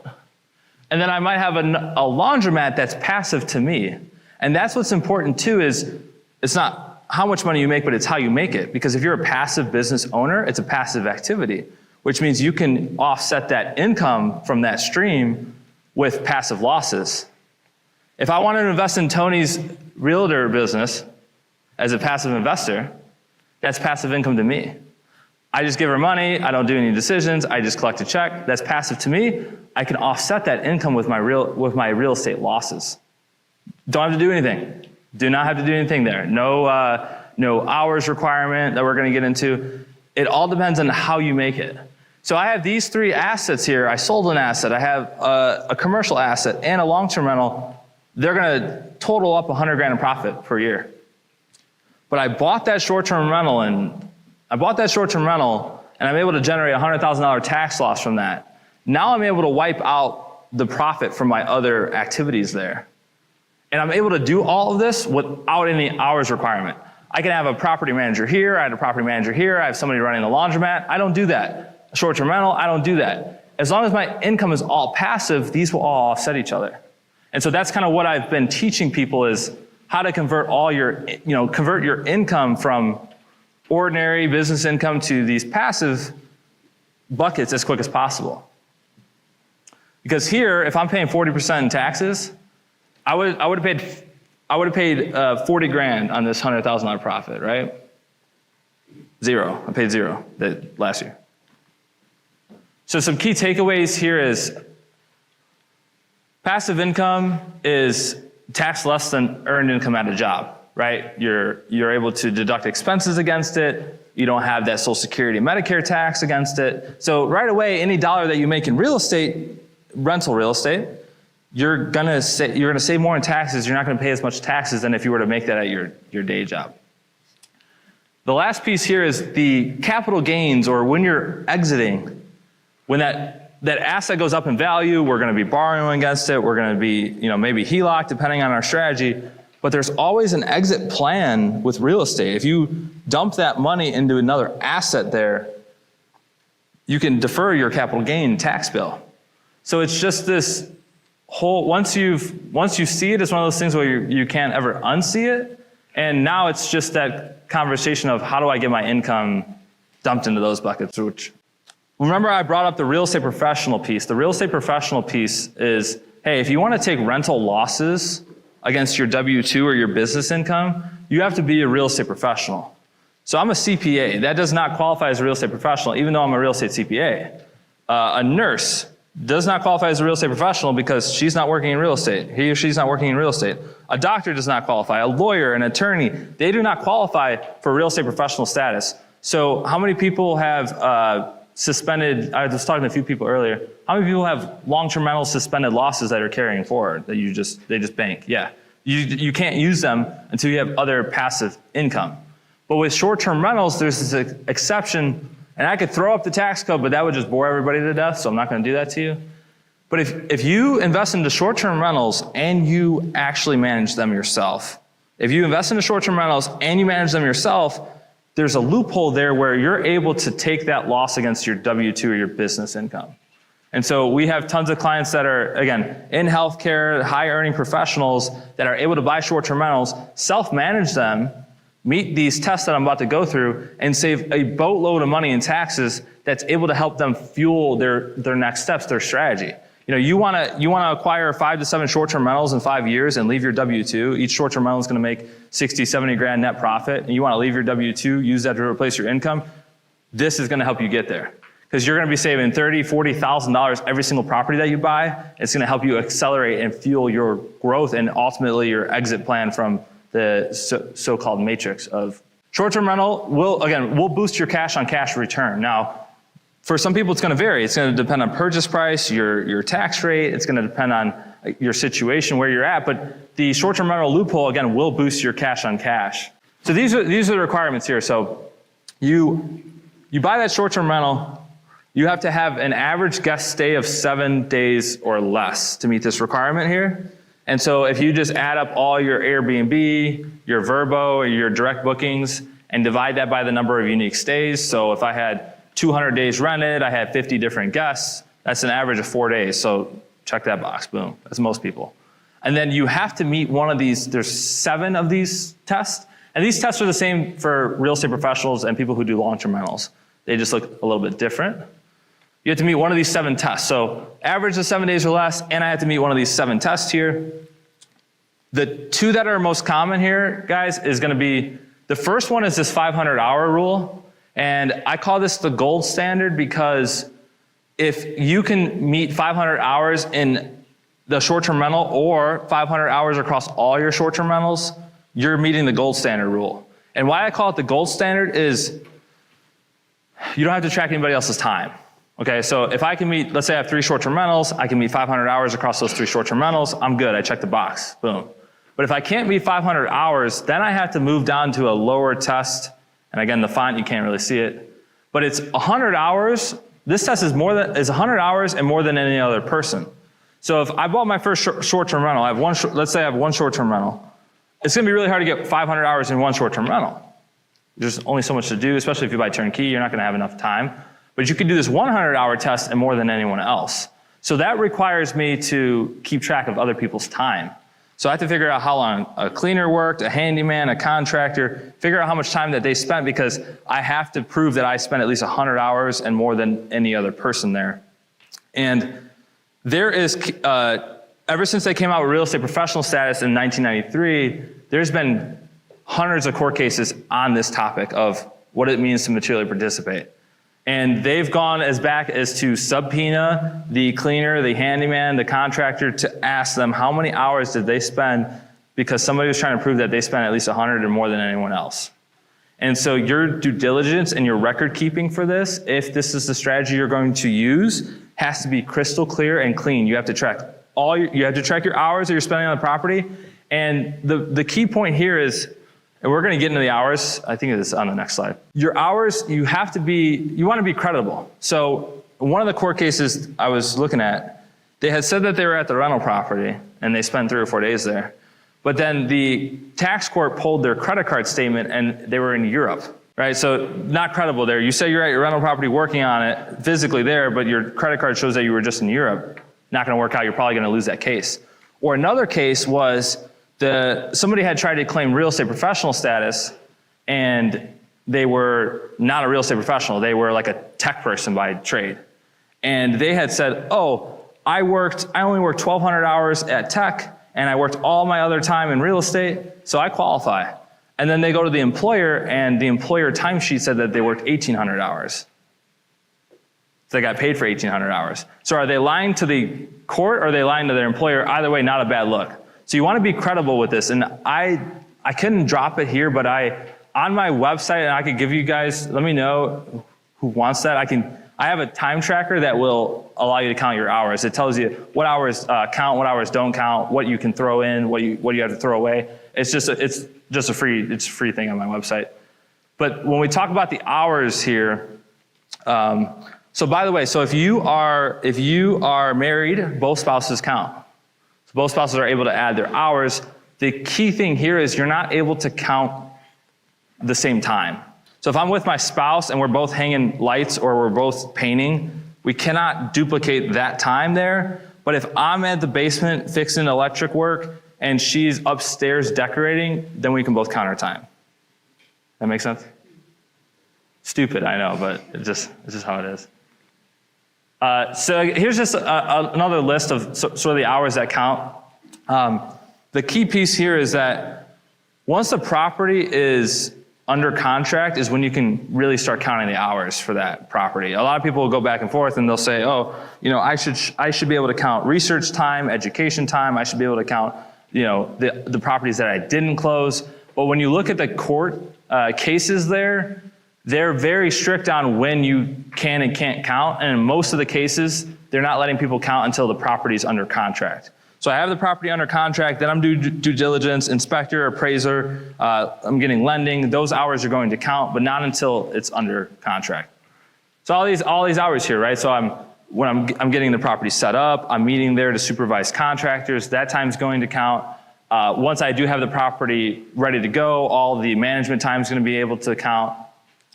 And then I might have a laundromat that's passive to me. And that's what's important too, is it's not how much money you make, but it's how you make it. Because if you're a passive business owner, it's a passive activity, which means you can offset that income from that stream with passive losses. If I wanted to invest in Tony's realtor business as a passive investor, that's passive income to me. I just give her money, I don't do any decisions, I just collect a check, that's passive to me. I can offset that income with my real estate losses. Don't have to do anything. Do not have to do anything there. No hours requirement that we're gonna get into. It all depends on how you make it. So I have these three assets here. I sold an asset, I have a commercial asset and a long-term rental. They're gonna total up 100 grand in profit per year. But I bought that short-term rental and I'm able to generate a $100,000 tax loss from that. Now I'm able to wipe out the profit from my other activities there. And I'm able to do all of this without any hours requirement. I can have a property manager here, I had a property manager here, I have somebody running the laundromat. I don't do that. A short-term rental, I don't do that. As long as my income is all passive, these will all offset each other. And so that's kind of what I've been teaching people, is how to convert convert your income from ordinary business income to these passive buckets as quick as possible. Because here, if I'm paying 40% in taxes, I would have paid 40 grand on this $100,000 profit, right? Zero. I paid zero last year. So some key takeaways here is passive income is taxed less than earned income at a job, right? You're able to deduct expenses against it. You don't have that Social Security and Medicare tax against it. So right away, any dollar that you make in real estate, rental real estate, you're gonna save more in taxes. You're not gonna pay as much taxes than if you were to make that at your day job. The last piece here is the capital gains, or when you're exiting, when that asset goes up in value, we're gonna be borrowing against it, we're gonna be maybe HELOC depending on our strategy, but there's always an exit plan with real estate. If you dump that money into another asset there, you can defer your capital gain tax bill. So it's just this whole, once you see it, it's one of those things where you can't ever unsee it. And now it's just that conversation of how do I get my income dumped into those buckets, which, remember I brought up the real estate professional piece. The real estate professional piece is, hey, if you want to take rental losses against your W-2 or your business income, you have to be a real estate professional. So I'm a CPA. That does not qualify as a real estate professional, even though I'm a real estate CPA. A nurse does not qualify as a real estate professional because she's not working in real estate. He or she's not working in real estate. A doctor does not qualify. A lawyer, an attorney, they do not qualify for real estate professional status. So how many people have suspended, I was talking to a few people earlier, how many people have long-term rental suspended losses that are carrying forward that they just bank? Yeah. You can't use them until you have other passive income. But with short-term rentals, there's this exception, and I could throw up the tax code, but that would just bore everybody to death, so I'm not gonna do that to you. But if you invest into short-term rentals and you actually manage them yourself, if you invest into short-term rentals and you manage them yourself, there's a loophole there where you're able to take that loss against your W-2 or your business income. And so we have tons of clients that are, again, in healthcare, high-earning professionals that are able to buy short-term rentals, self-manage them, meet these tests that I'm about to go through, and save a boatload of money in taxes that's able to help them fuel their next steps, their strategy. You know, you wanna acquire 5 to 7 short-term rentals in 5 years and leave your W-2. Each short-term rental is gonna make 60, 70 grand net profit, and you wanna leave your W-2, use that to replace your income. This is gonna help you get there. Because you're gonna be saving $30,000, $40,000 every single property that you buy. It's gonna help you accelerate and fuel your growth and ultimately your exit plan from the so-called matrix of short-term rental. Will boost your cash on cash return. Now, for some people, it's gonna vary. It's gonna depend on purchase price, your tax rate. It's gonna depend on your situation, where you're at. But the short-term rental loophole, again, will boost your cash on cash. So these are the requirements here. So you buy that short-term rental, you have to have an average guest stay of 7 days or less to meet this requirement here. And so if you just add up all your Airbnb, your Vrbo, or your direct bookings, and divide that by the number of unique stays. So if I had 200 days rented, I had 50 different guests, that's an average of 4 days. So check that box, boom, that's most people. And then you have to meet one of these, there's 7 of these tests. And these tests are the same for real estate professionals and people who do long-term rentals. They just look a little bit different. You have to meet one of these 7 tests. So average of 7 days or less, and I have to meet one of these 7 tests here. The 2 that are most common here, guys, is gonna be, the first one is this 500-hour rule. And I call this the gold standard because if you can meet 500 hours in the short-term rental or 500 hours across all your short-term rentals, you're meeting the gold standard rule. And why I call it the gold standard is you don't have to track anybody else's time. Okay, so if I can meet, let's say I have 3 short-term rentals, I can meet 500 hours across those 3 short-term rentals, I'm good, I check the box, boom. But if I can't meet 500 hours, then I have to move down to a lower test. And again, the font, you can't really see it. But it's 100 hours, this test is 100 hours and more than any other person. So if I bought my first short-term rental, let's say I have 1 short-term rental, it's gonna be really hard to get 500 hours in 1 short-term rental. There's only so much to do, especially if you buy turnkey, you're not gonna have enough time. But you can do this 100-hour test and more than anyone else. So that requires me to keep track of other people's time. So I have to figure out how long a cleaner worked, a handyman, a contractor, figure out how much time that they spent because I have to prove that I spent at least 100 hours and more than any other person there. And there is, ever since they came out with real estate professional status in 1993, there's been hundreds of court cases on this topic of what it means to materially participate. And they've gone as back as to subpoena the cleaner, the handyman, the contractor to ask them how many hours did they spend because somebody was trying to prove that they spent at least 100 or more than anyone else. And so your due diligence and your record keeping for this, if this is the strategy you're going to use, has to be crystal clear and clean. You have to track you have to track your hours that you're spending on the property. And the key point here is, and we're gonna get into the hours, I think it's on the next slide. Your hours, you wanna be credible. So one of the court cases I was looking at, they had said that they were at the rental property and they spent 3 or 4 days there. But then the tax court pulled their credit card statement and they were in Europe, right? So not credible there. You say you're at your rental property working on it, physically there, but your credit card shows that you were just in Europe. Not gonna work out, you're probably gonna lose that case. Or another case was, somebody had tried to claim real estate professional status and they were not a real estate professional. They were like a tech person by trade. And they had said, oh, I only worked 1,200 hours at tech and I worked all my other time in real estate, so I qualify. And then they go to the employer and the employer timesheet said that they worked 1,800 hours. So they got paid for 1,800 hours. So are they lying to the court or are they lying to their employer? Either way, not a bad look. So you want to be credible with this. And I couldn't drop it here, but on my website, and I could give you guys, let me know who wants that. I have a time tracker that will allow you to count your hours. It tells you what hours count, what hours don't count, what you can throw in, what you have to throw away. It's just a free thing on my website. But when we talk about the hours here, so by the way, so if you are married, both spouses count. So both spouses are able to add their hours. The key thing here is you're not able to count the same time. So if I'm with my spouse and we're both hanging lights or we're both painting, we cannot duplicate that time there. But if I'm at the basement fixing electric work and she's upstairs decorating, then we can both count our time. That make sense? Stupid, I know, but it's just how it is. So here's just another list of sort of the hours that count. The key piece here is that once the property is under contract is when you can really start counting the hours for that property. A lot of people will go back and forth and they'll say, oh, I should be able to count research time, education time. I should be able to count, the properties that I didn't close. But when you look at the court cases there, they're very strict on when you can and can't count. And in most of the cases, they're not letting people count until the property's under contract. So I have the property under contract, then I'm due diligence, inspector, appraiser, I'm getting lending. Those hours are going to count, but not until it's under contract. So all these hours here, right? So when I'm getting the property set up, I'm meeting there to supervise contractors, that time's going to count. Once I do have the property ready to go, all the management time is going to be able to count.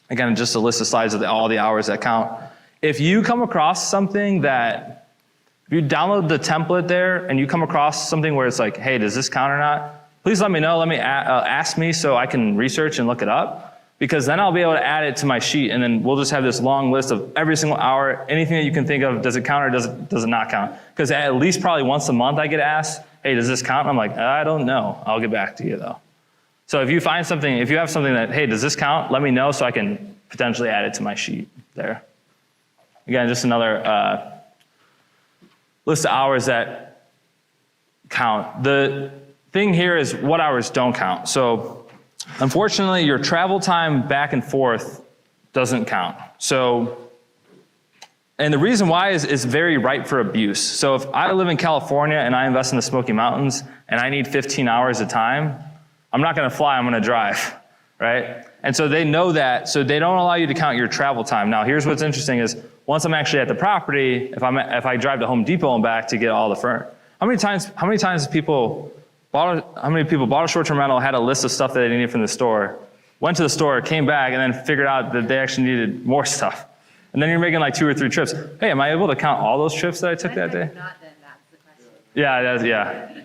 Again, just a list of slides of all the hours that count. If you come across something that, if you download the template there and you come across something where it's like, hey, does this count or not? Please let me know. Let me ask me so I can research and look it up, because then I'll be able to add it to my sheet, and then we'll just have this long list of every single hour, anything that you can think of. Does it count or does it not count? Because at least probably once a month I get asked, hey, does this count? And I'm like, I don't know. I'll get back to you though. So if you have something that, hey, does this count? Let me know so I can potentially add it to my sheet there. Again, just another list of hours that count. The thing here is what hours don't count. So unfortunately, your travel time back and forth doesn't count. So, and the reason why is very ripe for abuse. So if I live in California and I invest in the Smoky Mountains and I need 15 hours of time, I'm not gonna fly, I'm gonna drive, right? And so they know that, so they don't allow you to count your travel time. Now here's what's interesting is, once I'm actually at the property, if I drive to Home Depot and back to get all the furniture, how many times people bought a short-term rental, had a list of stuff that they needed from the store, went to the store, came back, and then figured out that they actually needed more stuff. And then you're making like 2 or 3 trips. Hey, am I able to count all those trips that I took that day? Not, then that's the question. Yeah.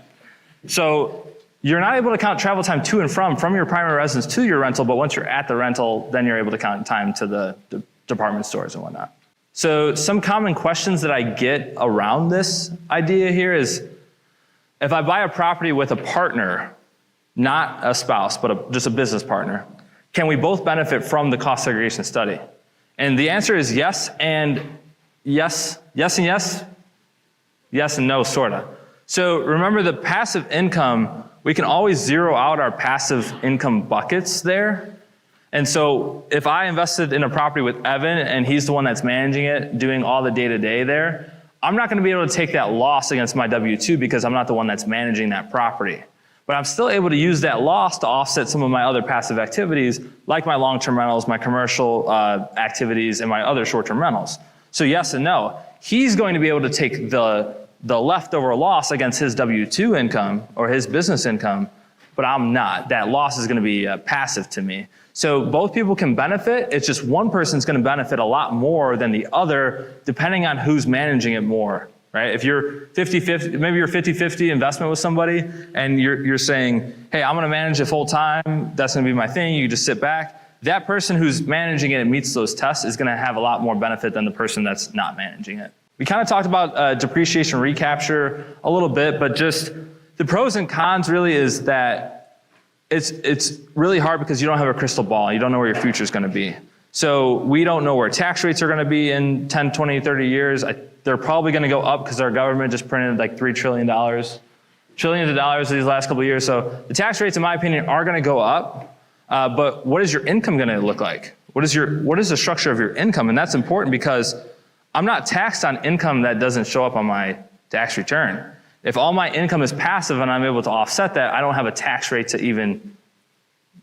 So you're not able to count travel time to and from your primary residence to your rental, but once you're at the rental, then you're able to count time to the department stores and whatnot. So some common questions that I get around this idea here is, if I buy a property with a partner, not a spouse, but just a business partner, can we both benefit from the cost segregation study? And the answer is yes and yes, yes and yes, yes and no, sorta. So remember the passive income, we can always zero out our passive income buckets there. And so if I invested in a property with Evan and he's the one that's managing it, doing all the day-to-day there, I'm not gonna be able to take that loss against my W-2 because I'm not the one that's managing that property. But I'm still able to use that loss to offset some of my other passive activities, like my long-term rentals, my commercial activities, and my other short-term rentals. So yes and no. He's going to be able to take the leftover loss against his W-2 income or his business income, but I'm not. That loss is gonna be passive to me. So both people can benefit, it's just one person's gonna benefit a lot more than the other, depending on who's managing it more, right? If you're 50-50, maybe you're 50-50 investment with somebody, and you're saying, hey, I'm gonna manage it full time, that's gonna be my thing, you just sit back. That person who's managing it and meets those tests is gonna have a lot more benefit than the person that's not managing it. We kind of talked about depreciation recapture a little bit, but just the pros and cons really is that it's really hard because you don't have a crystal ball. You don't know where your future is going to be. So we don't know where tax rates are going to be in 10, 20, 30 years. They're probably going to go up because our government just printed like $3 trillion, trillions of dollars these last couple of years. So the tax rates, in my opinion, are going to go up. But what is your income going to look like? What is the structure of your income? And that's important because I'm not taxed on income that doesn't show up on my tax return. If all my income is passive and I'm able to offset that, I don't have a tax rate to even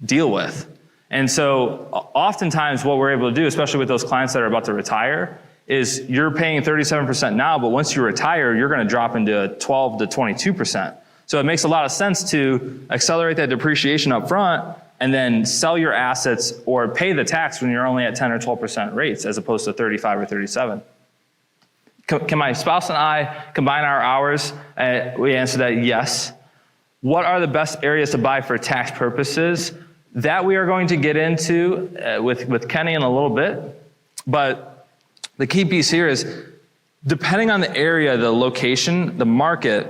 deal with. And so oftentimes what we're able to do, especially with those clients that are about to retire, is you're paying 37% now, but once you retire, you're going to drop into 12 to 22%. So it makes a lot of sense to accelerate that depreciation up front and then sell your assets or pay the tax when you're only at 10 or 12% rates as opposed to 35 or 37. Can my spouse and I combine our hours? We answer that yes. What are the best areas to buy for tax purposes? That we are going to get into with Kenny in a little bit. But the key piece here is, depending on the area, the location, the market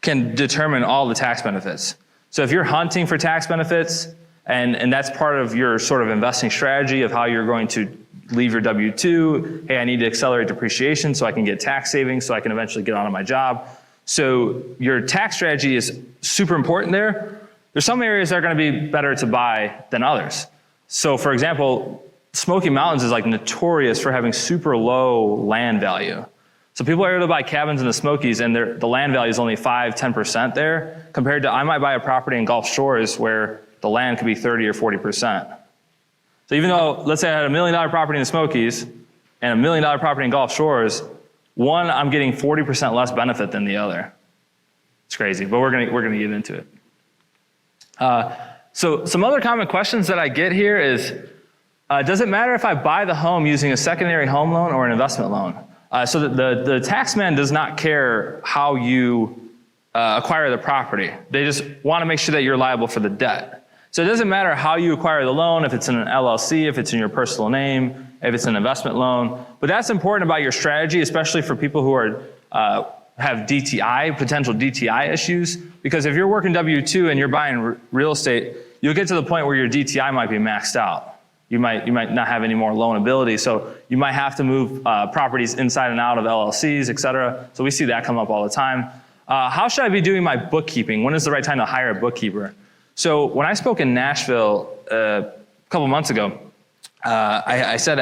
can determine all the tax benefits. So if you're hunting for tax benefits, and that's part of your sort of investing strategy of how you're going to leave your W-2, hey, I need to accelerate depreciation so I can get tax savings so I can eventually get out of my job. So your tax strategy is super important there. There's some areas that are going to be better to buy than others. So for example, Smoky Mountains is like notorious for having super low land value. So people are able to buy cabins in the Smokies and the land value is only 5-10% there, compared to I might buy a property in Gulf Shores where the land could be 30 or 40%. So even though, let's say I had $1 million property in the Smokies and $1 million property in Gulf Shores, one, I'm getting 40% less benefit than the other. It's crazy, but we're gonna get into it. So some other common questions that I get here is, does it matter if I buy the home using a secondary home loan or an investment loan? So the tax man does not care how you acquire the property. They just want to make sure that you're liable for the debt. So it doesn't matter how you acquire the loan, if it's in an LLC, if it's in your personal name, if it's an investment loan. But that's important about your strategy, especially for people who are have DTI, potential DTI issues. Because if you're working W-2 and you're buying real estate, you'll get to the point where your DTI might be maxed out. You might not have any more loan ability. So you might have to move properties inside and out of LLCs, et cetera. So we see that come up all the time. How should I be doing my bookkeeping? When is the right time to hire a bookkeeper? So when I spoke in Nashville a couple months ago, I said,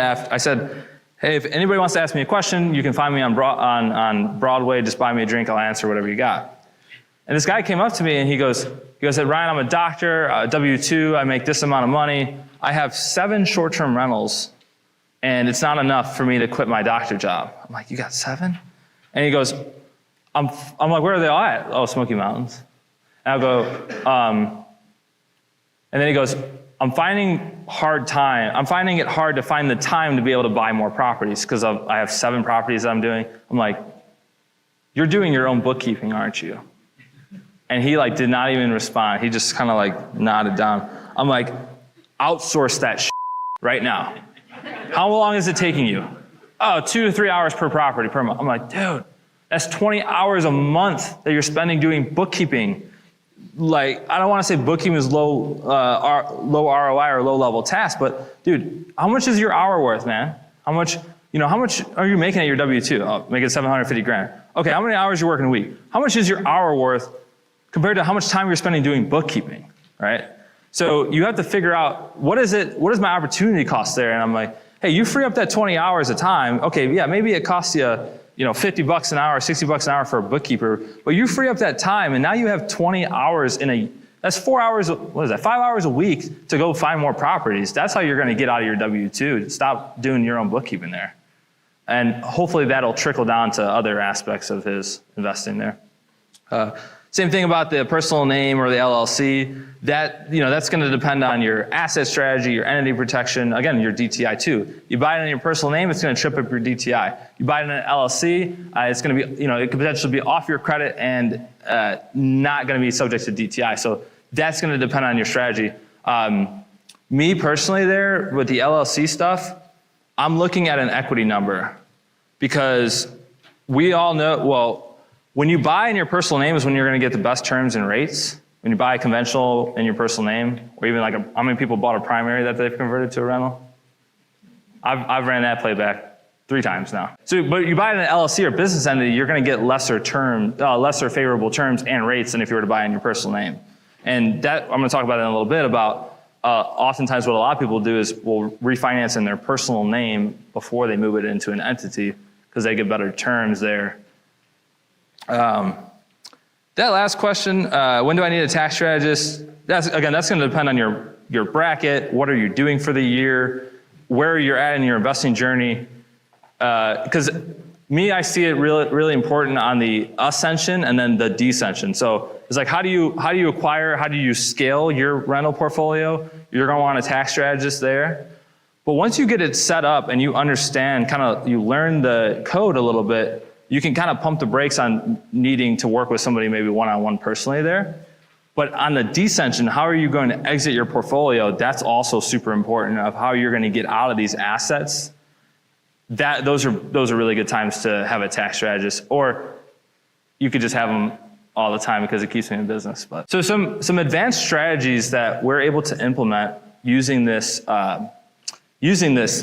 hey, if anybody wants to ask me a question, you can find me on Broadway, just buy me a drink, I'll answer whatever you got. And this guy came up to me and he goes, Ryan, I'm a doctor, W-2, I make this amount of money. I have 7 short-term rentals and it's not enough for me to quit my doctor job. I'm like, you got 7? And he goes, I'm like, where are they all at? Oh, Smoky Mountains. And I'll go, and then he goes, I'm finding it hard to find the time to be able to buy more properties because I have 7 properties that I'm doing. I'm like, you're doing your own bookkeeping, aren't you? And he like did not even respond. He just kind of like nodded down. I'm like, outsource that shit right now. How long is it taking you? Oh, 2 to 3 hours per property per month. I'm like, dude, that's 20 hours a month that you're spending doing bookkeeping. Like, I don't want to say bookkeeping is low ROI or low level task, but dude, how much is your hour worth, man? How much are you making at your W-2? Oh, making 750 grand. Okay, how many hours you're working a week? How much is your hour worth compared to how much time you're spending doing bookkeeping, right? So you have to figure out, what is my opportunity cost there? And I'm like, hey, you free up that 20 hours of time. Okay, yeah, maybe it costs you, $50 an hour, $60 an hour for a bookkeeper, but you free up that time and now you have 20 hours that's 4 hours, 5 hours a week to go find more properties. That's how you're gonna get out of your W-2. Stop doing your own bookkeeping there. And hopefully that'll trickle down to other aspects of his investing there. Same thing about the personal name or the LLC. That's going to depend on your asset strategy, your entity protection, again, your DTI too. You buy it in your personal name, it's going to trip up your DTI. You buy it in an LLC, it's going to be, it could potentially be off your credit and not going to be subject to DTI. So that's going to depend on your strategy. Me personally there, with the LLC stuff, I'm looking at an equity number because we all know, when you buy in your personal name is when you're going to get the best terms and rates. When you buy a conventional in your personal name, or even how many people bought a primary that they've converted to a rental? I've ran that playback 3 times now. So, but you buy it in an LLC or business entity, you're going to get lesser favorable terms and rates than if you were to buy in your personal name. And that, I'm going to talk about that in a little bit about, oftentimes what a lot of people do is will refinance in their personal name before they move it into an entity because they get better terms there. That last question, when do I need a tax strategist? That's going to depend on your your bracket, what are you doing for the year, where you're at in your investing journey. Because I see it really, really important on the ascension and then the descension. So it's like, how do you acquire, how do you scale your rental portfolio? You're gonna want a tax strategist there. But once you get it set up and you understand, you learn the code a little bit, you can kind of pump the brakes on needing to work with somebody maybe one-on-one personally there. But on the descension, how are you going to exit your portfolio? That's also super important of how you're going to get out of these assets. Those are really good times to have a tax strategist, or you could just have them all the time because it keeps me in business. But so some advanced strategies that we're able to implement using this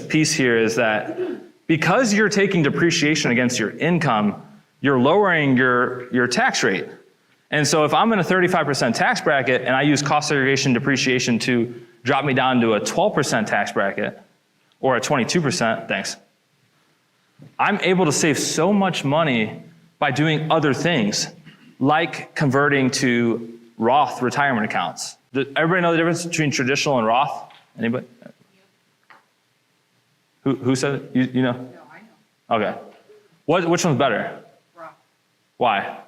piece here is that because you're taking depreciation against your income, you're lowering your tax rate. And so if I'm in a 35% tax bracket and I use cost segregation depreciation to drop me down to a 12% tax bracket or a 22%, thanks, I'm able to save so much money by doing other things, like converting to Roth retirement accounts. Everybody know the difference between traditional and Roth? Anybody? Who said it? You know? No, I know. Okay. Which one's better? Roth. Why?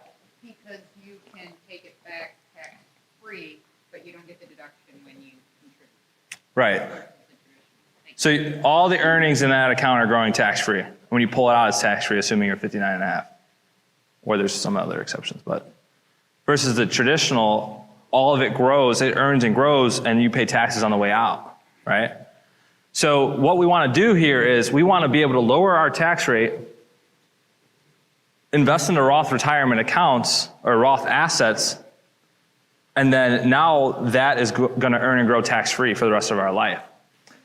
Because you can take it back tax-free, but you don't get the deduction when you contribute. Right. So all the earnings in that account are growing tax-free. When you pull it out, it's tax-free, assuming you're 59.5. Or there's some other exceptions, but versus the traditional, all of it grows, it earns and grows, and you pay taxes on the way out, right? So what we want to do here is we want to be able to lower our tax rate, invest into Roth retirement accounts or Roth assets, and then now that is going to earn and grow tax-free for the rest of our life.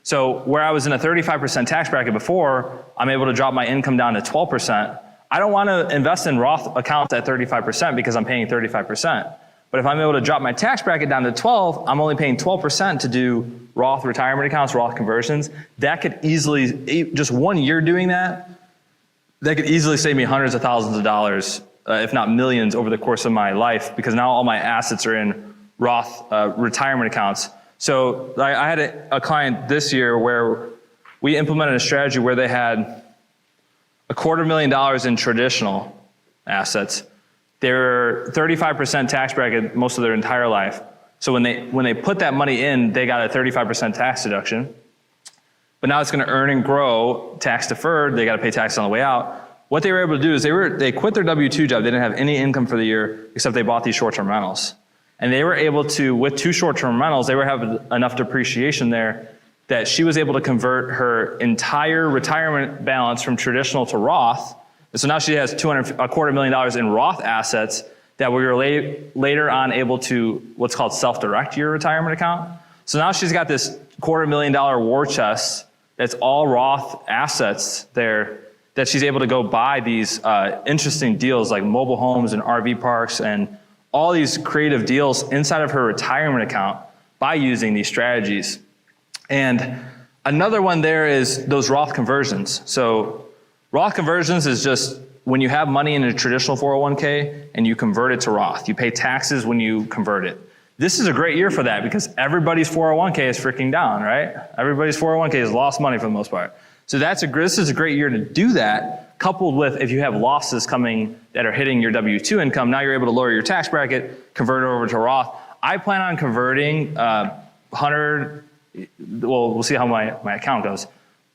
So where I was in a 35% tax bracket before, I'm able to drop my income down to 12%. I don't want to invest in Roth accounts at 35% because I'm paying 35%. But if I'm able to drop my tax bracket down to 12, I'm only paying 12% to do Roth retirement accounts, Roth conversions. That could easily, just 1 year doing that could easily save me hundreds of thousands of dollars, if not millions, over the course of my life, because now all my assets are in Roth retirement accounts. So I had a client this year where we implemented a strategy where they had $250,000 in traditional assets. They're 35% tax bracket most of their entire life. So when they put that money in, they got a 35% tax deduction. But now it's going to earn and grow tax deferred. They got to pay tax on the way out. What they were able to do is they quit their W-2 job. They didn't have any income for the year except they bought these short-term rentals. And they were able to, with 2 short-term rentals, they were having enough depreciation there that she was able to convert her entire retirement balance from traditional to Roth. And so now she has $250,000 in Roth assets that we were later on able to what's called self-direct your retirement account. So now she's got this $250,000 war chest that's all Roth assets there that she's able to go buy these interesting deals like mobile homes and RV parks and all these creative deals inside of her retirement account by using these strategies. And another one there is those Roth conversions. So Roth conversions is just when you have money in a traditional 401k and you convert it to Roth. You pay taxes when you convert it. This is a great year for that because everybody's 401k is freaking down, right? Everybody's 401k has lost money for the most part. So this is a great year to do that, coupled with if you have losses coming that are hitting your W-2 income, now you're able to lower your tax bracket, convert it over to Roth. I plan on converting we'll see how my account goes.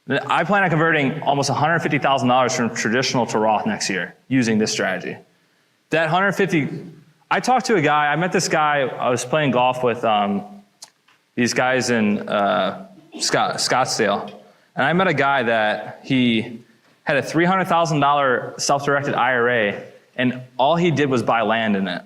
I plan on converting almost $150,000 from traditional to Roth next year using this strategy. That 150, I talked to a guy, I met this guy, I was playing golf with these guys in Scottsdale. And I met a guy that he had a $300,000 self-directed IRA and all he did was buy land in it.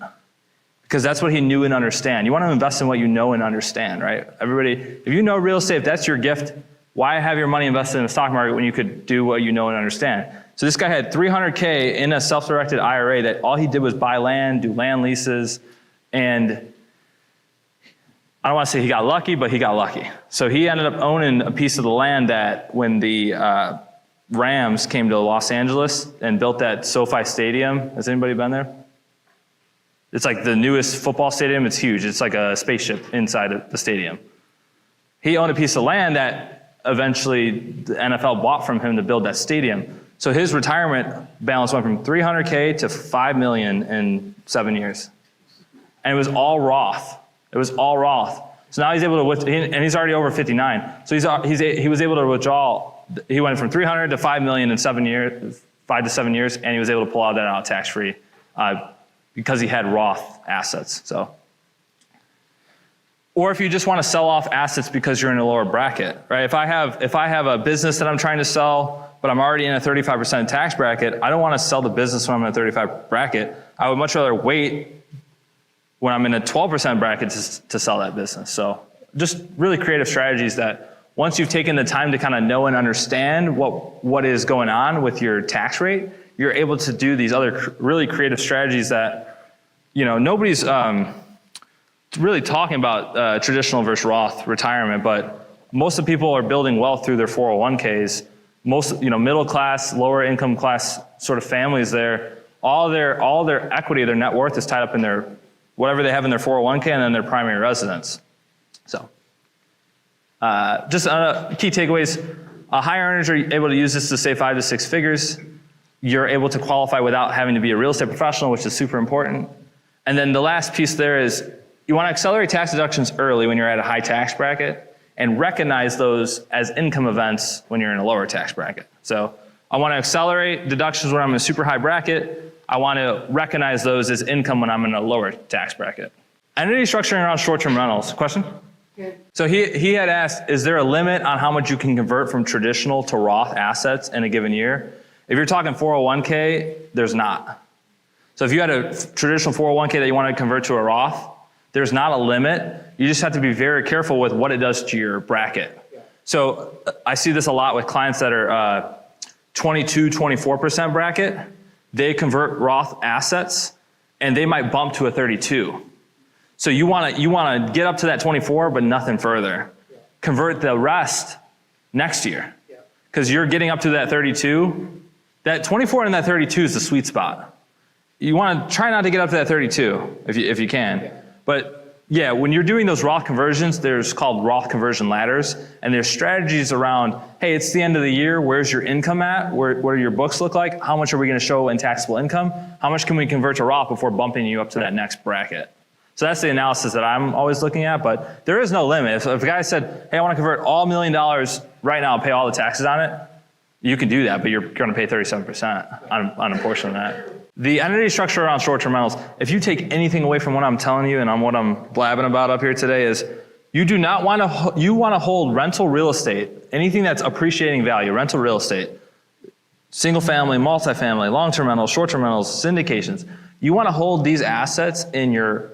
Because that's what he knew and understand. You want to invest in what you know and understand, right? Everybody, if you know real estate, if that's your gift, why have your money invested in the stock market when you could do what you know and understand? So this guy had $300K in a self-directed IRA that all he did was buy land, do land leases, and I don't want to say he got lucky, but he got lucky. So he ended up owning a piece of the land that when the Rams came to Los Angeles and built that SoFi Stadium. Has anybody been there? It's like the newest football stadium. It's huge. It's like a spaceship inside of the stadium. He owned a piece of land that eventually the NFL bought from him to build that stadium. So his retirement balance went from $300K to $5 million in 7 years. And it was all Roth. It was all Roth. So now he's able to, and he's already over 59. So he was able to withdraw, he went from 300 to 5 million in 7 years, 5 to 7 years, and he was able to pull out that out tax-free because he had Roth assets. So, or if you just want to sell off assets because you're in a lower bracket, right? If I have a business that I'm trying to sell, but I'm already in a 35% tax bracket, I don't want to sell the business when I'm in a 35 bracket. I would much rather wait when I'm in a 12% bracket to sell that business. So just really creative strategies that once you've taken the time to kind of know and understand what is going on with your tax rate, you're able to do these other really creative strategies that, nobody's really talking about traditional versus Roth retirement, but most of the people are building wealth through their 401ks. Most, middle class, lower income class sort of families there, all their equity, their net worth is tied up in their whatever they have in their 401k and then their primary residence. So just key takeaways. High earners are able to use this to save 5 to 6 figures. You're able to qualify without having to be a real estate professional, which is super important. And then the last piece there is you want to accelerate tax deductions early when you're at a high tax bracket and recognize those as income events when you're in a lower tax bracket. So I want to accelerate deductions when I'm in a super high bracket. I want to recognize those as income when I'm in a lower tax bracket. Entity structuring around short-term rentals. Question? Good. So he had asked, is there a limit on how much you can convert from traditional to Roth assets in a given year? If you're talking 401k, there's not. So if you had a traditional 401k that you want to convert to a Roth, there's not a limit. You just have to be very careful with what it does to your bracket. Yeah. So I see this a lot with clients that are 22, 24% bracket. They convert Roth assets and they might bump to a 32. So you want to get up to that 24, but nothing further. Yeah. Convert the rest next year. Because you're getting up to that 32. That 24 and that 32 is the sweet spot. You want to try not to get up to that 32 if you can. Yeah. But yeah, when you're doing those Roth conversions, there's called Roth conversion ladders, and there's strategies around, hey, it's the end of the year, where's your income at? What do your books look like? How much are we going to show in taxable income? How much can we convert to Roth before bumping you up to that next bracket? So that's the analysis that I'm always looking at, but there is no limit. If a guy said, hey, I want to convert all $1 million right now and pay all the taxes on it, you can do that, but you're going to pay 37% on a portion of that. The entity structure around short-term rentals, if you take anything away from what I'm telling you and on what I'm blabbing about up here today is you do not want to, you want to hold rental real estate, anything that's appreciating value, rental real estate, single family, multifamily, long-term rentals, short-term rentals, syndications. You want to hold these assets in your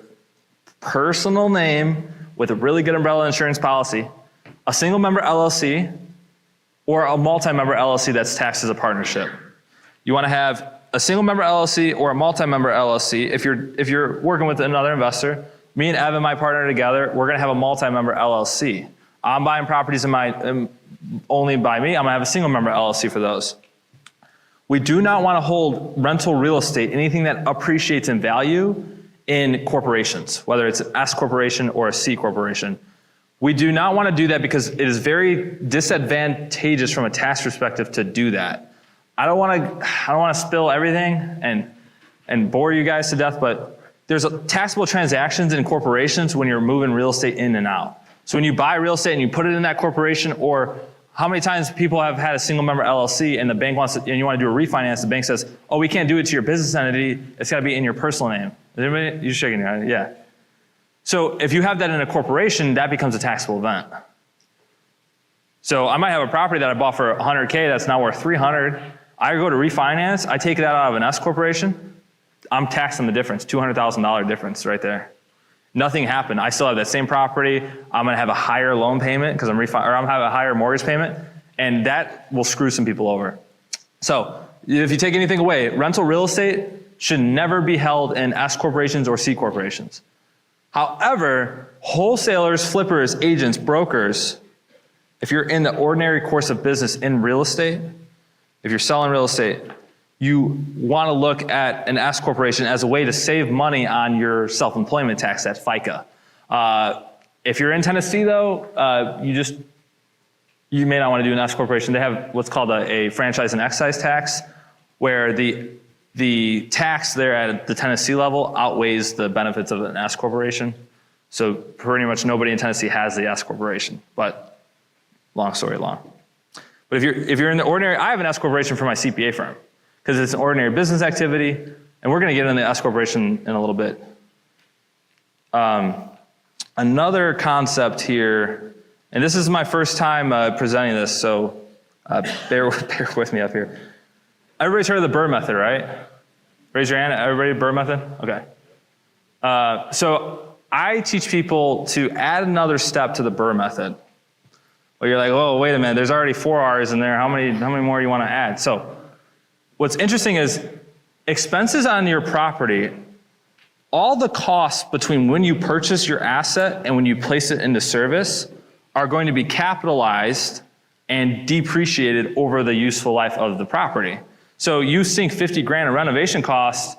personal name with a really good umbrella insurance policy, a single member LLC, or a multi-member LLC that's taxed as a partnership. You want to have a single member LLC or a multi-member LLC. If you're working with another investor, me and Evan, my partner together, we're going to have a multi-member LLC. I'm buying properties only by me. I'm going to have a single member LLC for those. We do not want to hold rental real estate, anything that appreciates in value, in corporations, whether it's an S corporation or a C corporation. We do not want to do that because it is very disadvantageous from a tax perspective to do that. I don't want to spill everything and bore you guys to death, but there's taxable transactions in corporations when you're moving real estate in and out. So when you buy real estate and you put it in that corporation, or how many times people have had a single member LLC and the bank wants to, and you want to do a refinance, the bank says, oh, we can't do it to your business entity. It's got to be in your personal name. Is everybody, you're shaking your head? Yeah. So if you have that in a corporation, that becomes a taxable event. So I might have a property that I bought for 100K that's now worth 300. I go to refinance, I take that out of an S corporation, I'm taxed on the difference, $200,000 difference right there. Nothing happened. I still have that same property. I'm going to have a higher loan payment because I'm going to have a higher mortgage payment, and that will screw some people over. So if you take anything away, rental real estate should never be held in S corporations or C corporations. However, wholesalers, flippers, agents, brokers, if you're in the ordinary course of business in real estate, if you're selling real estate, you want to look at an S corporation as a way to save money on your self-employment tax at FICA. If you're in Tennessee though, you may not want to do an S corporation. They have what's called a franchise and excise tax, where the tax there at the Tennessee level outweighs the benefits of an S corporation. So pretty much nobody in Tennessee has the S corporation, but long story long. But if you're in the ordinary, I have an S corporation for my CPA firm because it's an ordinary business activity, and we're going to get into the S corporation in a little bit. Another concept here, and this is my first time presenting this, so bear with me up here. Everybody's heard of the BRRRR method, right? Raise your hand. Everybody, BRRRR method? Okay. So I teach people to add another step to the BRRRR method. Well, you're like, oh, wait a minute. There's already 4 R's in there. How many more do you want to add? So what's interesting is expenses on your property, all the costs between when you purchase your asset and when you place it into service are going to be capitalized and depreciated over the useful life of the property. So you sink 50 grand in renovation costs,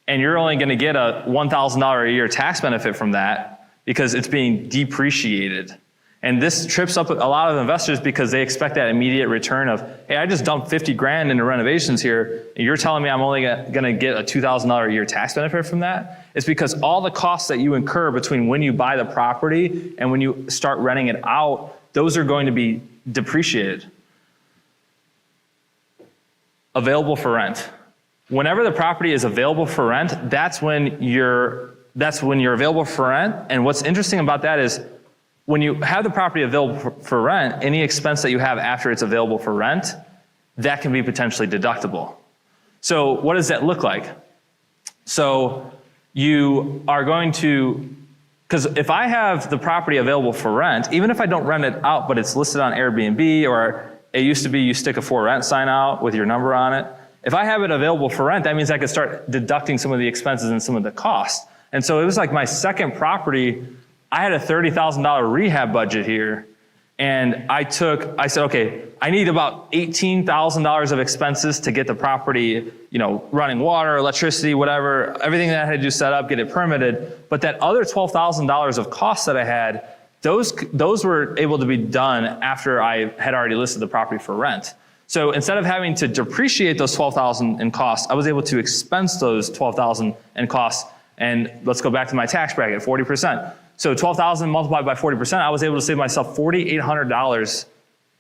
and you're only going to get a $1,000 a year tax benefit from that because it's being depreciated. And this trips up a lot of investors because they expect that immediate return of, hey, I just dumped 50 grand into renovations here, and you're telling me I'm only going to get a $2,000 a year tax benefit from that? It's because all the costs that you incur between when you buy the property and when you start renting it out, those are going to be depreciated. Available for rent. Whenever the property is available for rent, that's when you're available for rent. And what's interesting about that is when you have the property available for rent, any expense that you have after it's available for rent, that can be potentially deductible. So what does that look like? So you are going to, because if I have the property available for rent, even if I don't rent it out, but it's listed on Airbnb, or it used to be you stick a for rent sign out with your number on it. If I have it available for rent, that means I could start deducting some of the expenses and some of the costs. And so it was like my second property. I had a $30,000 rehab budget here, and I said, okay, I need about $18,000 of expenses to get the property, running water, electricity, whatever, everything that I had to do set up, get it permitted. But that other $12,000 of costs that I had, those were able to be done after I had already listed the property for rent. So instead of having to depreciate those $12,000 in costs, I was able to expense those $12,000 in costs. And let's go back to my tax bracket, 40%. So $12,000 multiplied by 40%, I was able to save myself $4,800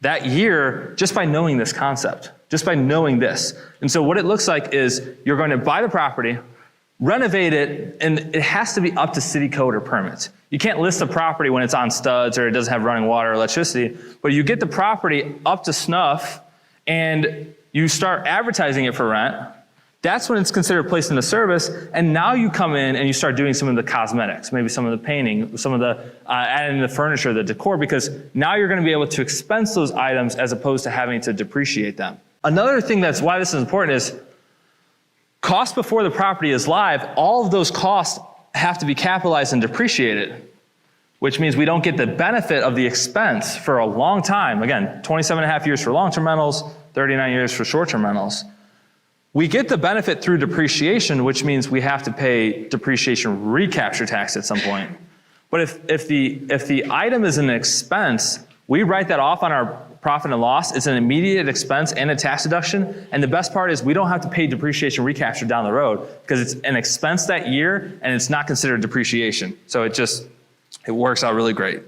that year just by knowing this concept, just by knowing this. And so what it looks like is you're going to buy the property, renovate it, and it has to be up to city code or permits. You can't list the property when it's on studs or it doesn't have running water or electricity, but you get the property up to snuff and you start advertising it for rent. That's when it's considered placed into service, and now you come in and you start doing some of the cosmetics, maybe some of the painting, some of the adding the furniture, the decor, because now you're going to be able to expense those items as opposed to having to depreciate them. Another thing that's why this is important is cost before the property is live. All of those costs have to be capitalized and depreciated, which means we don't get the benefit of the expense for a long time. Again, 27 and a half years for long-term rentals, 39 years for short-term rentals. We get the benefit through depreciation, which means we have to pay depreciation recapture tax at some point. But if the item is an expense, we write that off on our profit and loss. It's an immediate expense and a tax deduction. And the best part is we don't have to pay depreciation recapture down the road because it's an expense that year and it's not considered depreciation. So it works out really great.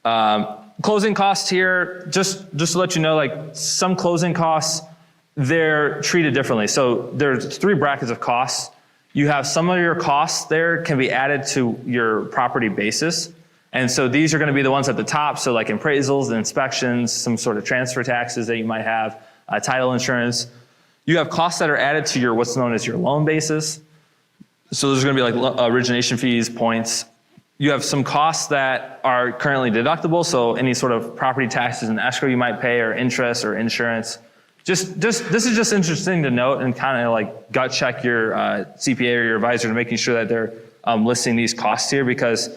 Closing costs here, just to let you know, like some closing costs, they're treated differently. So there's 3 brackets of costs. You have some of your costs there can be added to your property basis. And so these are going to be the ones at the top. So like appraisals, inspections, some sort of transfer taxes that you might have, title insurance. You have costs that are added to your what's known as your loan basis. So those are going to be like origination fees, points. You have some costs that are currently deductible. So any sort of property taxes and escrow you might pay, or interest or insurance. This is just interesting to note and kind of like gut check your CPA or your advisor to making sure that they're listing these costs here, because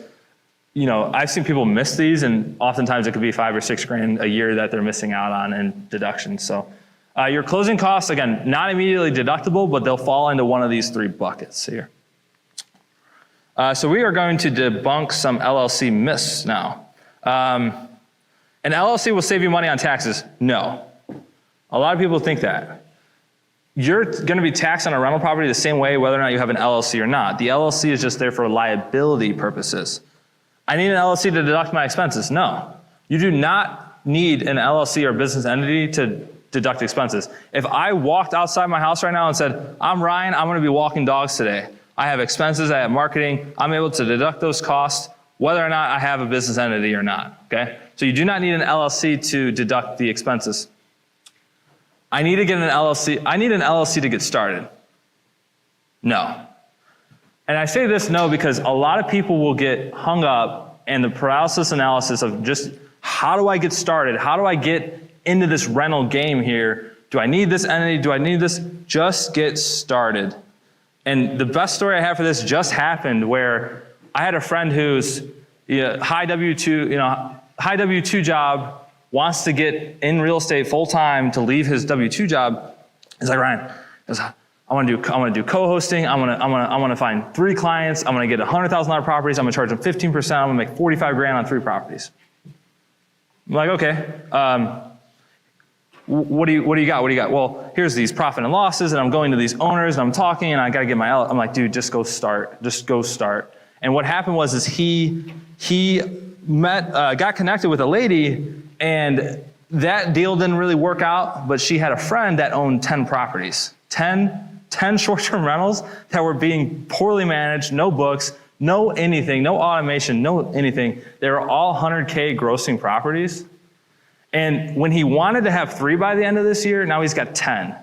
I've seen people miss these, and oftentimes it could be $5 or $6 grand a year that they're missing out on in deductions. So your closing costs, again, not immediately deductible, but they'll fall into one of these 3 buckets here. So we are going to debunk some LLC myths now. An LLC will save you money on taxes. No. A lot of people think that. You're going to be taxed on a rental property the same way whether or not you have an LLC or not. The LLC is just there for liability purposes. I need an LLC to deduct my expenses. No. You do not need an LLC or business entity to deduct expenses. If I walked outside my house right now and said, I'm Ryan, I'm going to be walking dogs today. I have expenses, I have marketing, I'm able to deduct those costs whether or not I have a business entity or not, okay? So you do not need an LLC to deduct the expenses. I need an LLC to get started. No. And I say this no because a lot of people will get hung up in the paralysis analysis of just how do I get started? How do I get into this rental game here? Do I need this entity? Do I need this? Just get started. And the best story I have for this just happened where I had a friend who's high W-2 job, wants to get in real estate full time to leave his W-2 job. He's like, Ryan, I want to do co-hosting. I want to find 3 clients. I'm going to get $100,000 properties. I'm going to charge them 15%. I'm going to make 45 grand on 3 properties. I'm like, okay. What do you got? Well, here's these profit and losses, and I'm going to these owners, and I'm talking, and I got to get I'm like, dude, just go start. Just go start. And what happened was he got connected with a lady, and that deal didn't really work out, but she had a friend that owned 10 properties, 10 short-term rentals that were being poorly managed, no books, no anything, no automation, no anything. They were all 100K grossing properties. And when he wanted to have 3 by the end of this year, now he's got 10.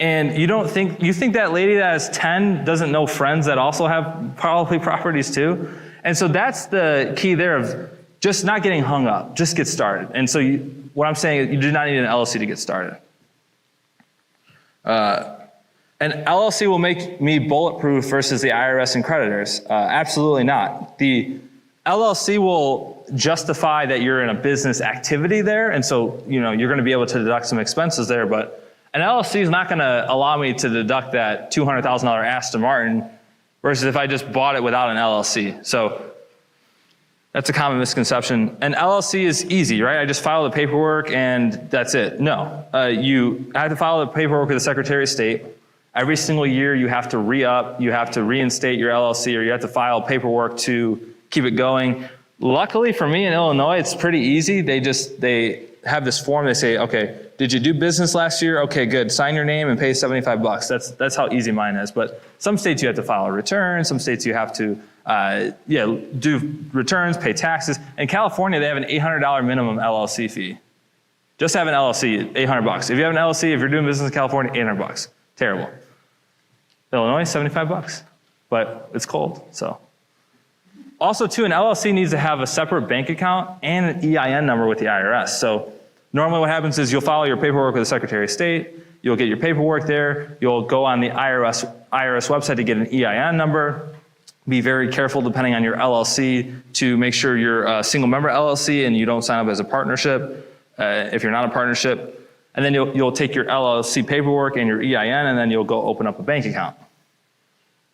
And you think that lady that has 10 doesn't know friends that also have probably properties too? And so that's the key there of just not getting hung up, just get started. And so what I'm saying is you do not need an LLC to get started. An LLC will make me bulletproof versus the IRS and creditors. Absolutely not. The LLC will justify that you're in a business activity there, and so you're going to be able to deduct some expenses there, but an LLC is not going to allow me to deduct that $200,000 Aston Martin versus if I just bought it without an LLC. So that's a common misconception. An LLC is easy, right? I just file the paperwork and that's it. No, you have to file the paperwork with the Secretary of State. Every single year you have to re-up, you have to reinstate your LLC, or you have to file paperwork to keep it going. Luckily for me in Illinois, it's pretty easy. They have this form. They say, okay, did you do business last year? Okay, good. Sign your name and pay $75. That's how easy mine is. But some states you have to file a return. Some states you have to do returns, pay taxes. In California, they have an $800 minimum LLC fee. Just have an LLC, $800. If you have an LLC, if you're doing business in California, $800. Terrible. Illinois, $75. But it's cold, so. Also, too, an LLC needs to have a separate bank account and an EIN number with the IRS. So normally what happens is you'll file your paperwork with the Secretary of State, you'll get your paperwork there, you'll go on the IRS website to get an EIN number. Be very careful, depending on your LLC, to make sure you're a single member LLC and you don't sign up as a partnership if you're not a partnership. And then you'll take your LLC paperwork and your EIN, and then you'll go open up a bank account.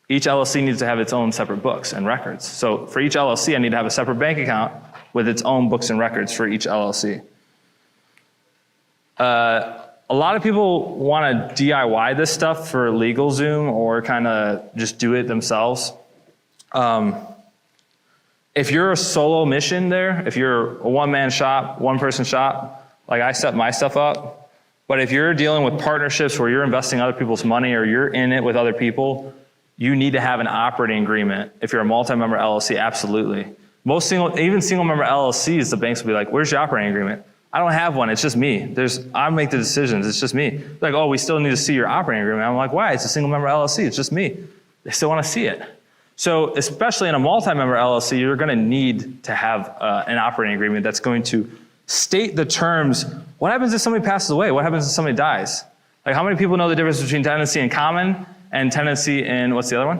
Each LLC needs to have its own separate books and records. So for each LLC, I need to have a separate bank account with its own books and records for each LLC. A lot of people want to DIY this stuff for LegalZoom or kind of just do it themselves. If you're a solo mission there, if you're a one-man shop, one-person shop, like I set my stuff up, but if you're dealing with partnerships where you're investing other people's money or you're in it with other people, you need to have an operating agreement. If you're a multi-member LLC, absolutely. Even single-member LLCs, the banks will be like, where's your operating agreement? I don't have one, it's just me. I make the decisions, it's just me. Like, oh, we still need to see your operating agreement. I'm like, why? It's a single-member LLC, it's just me. They still want to see it. So especially in a multi-member LLC, you're going to need to have an operating agreement that's going to state the terms. What happens if somebody passes away? What happens if somebody dies? Like, how many people know the difference between tenancy in common and tenancy in, what's the other one?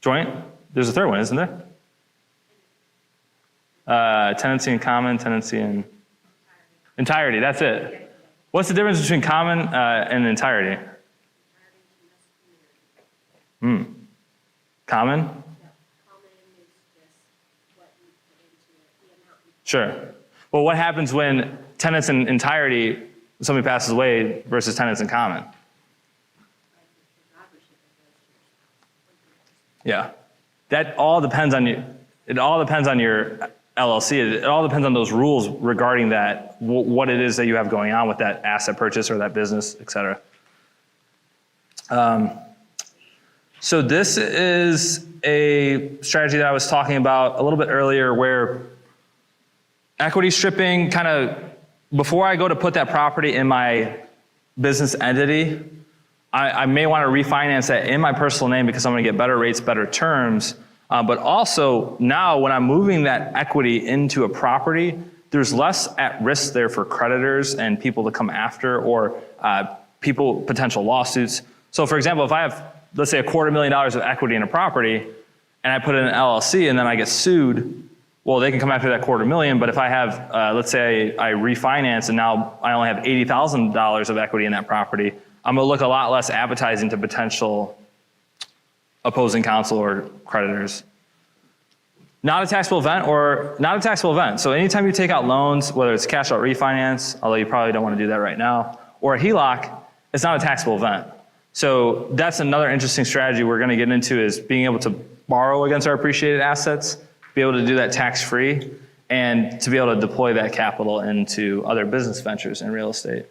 Joint? There's a third one, isn't there? Tenancy in common, tenancy in entirety, that's it. What's the difference between common and entirety? common? No, common is just what you put into it, the amount you Sure. Well, what happens when tenants in entirety, somebody passes away versus tenants in common? put, like the survivorship of those. Yeah. That all depends on you. It all depends on your LLC. It all depends on those rules regarding that, what it is that you have going on with that asset purchase or that business, et cetera. So this is a strategy that I was talking about a little bit earlier where equity stripping kind of, before I go to put that property in my business entity, I may want to refinance that in my personal name because I'm going to get better rates, better terms. But also now when I'm moving that equity into a property, there's less at risk there for creditors and people to come after or potential lawsuits. So for example, if I have, let's say $250,000 of equity in a property and I put it in an LLC and then I get sued, well, they can come after that $250,000. But if I have, let's say I refinance and now I only have $80,000 of equity in that property, I'm going to look a lot less appetizing to potential opposing counsel or creditors. Not a taxable event or not a taxable event. So anytime you take out loans, whether it's cash out refinance, although you probably don't want to do that right now, or a HELOC, it's not a taxable event. So that's another interesting strategy we're going to get into is being able to borrow against our appreciated assets, be able to do that tax-free, and to be able to deploy that capital into other business ventures in real estate.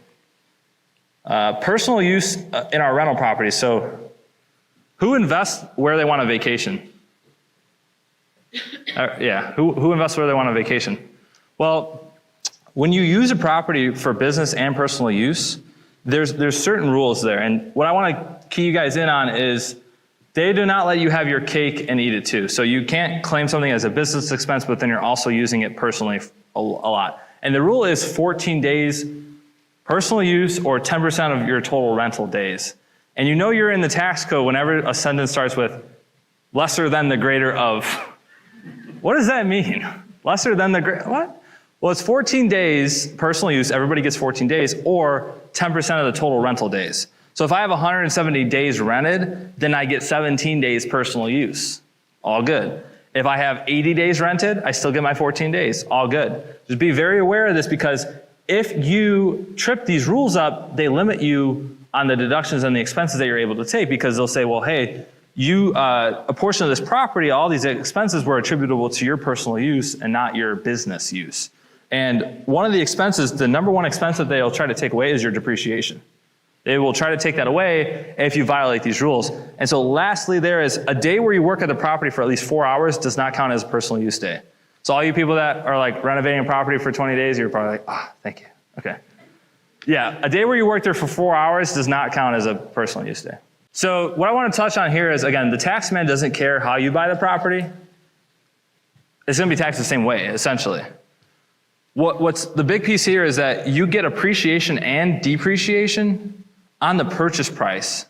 Personal use in our rental properties. So who invests where they want a vacation? Who invests where they want a vacation? Well, when you use a property for business and personal use, there's certain rules there. And what I want to key you guys in on is they do not let you have your cake and eat it too. So you can't claim something as a business expense, but then you're also using it personally a lot. And the rule is 14 days personal use or 10% of your total rental days. And you know you're in the tax code whenever a sentence starts with lesser than the greater of. What does that mean? Lesser than the greater, what? Well, it's 14 days personal use, everybody gets 14 days, or 10% of the total rental days. So if I have 170 days rented, then I get 17 days personal use. All good. If I have 80 days rented, I still get my 14 days. All good. Just be very aware of this because if you trip these rules up, they limit you on the deductions and the expenses that you're able to take because they'll say, well, hey, a portion of this property, all these expenses were attributable to your personal use and not your business use. And one of the expenses, the number one expense that they'll try to take away is your depreciation. They will try to take that away if you violate these rules. And so lastly, there is a day where you work at the property for at least 4 hours does not count as a personal use day. So all you people that are like renovating a property for 20 days, you're probably like, thank you. Okay. Yeah, a day where you work there for 4 hours does not count as a personal use day. So what I want to touch on here is, again, the tax man doesn't care how you buy the property. It's going to be taxed the same way, essentially. What's the big piece here is that you get appreciation and depreciation on the purchase price,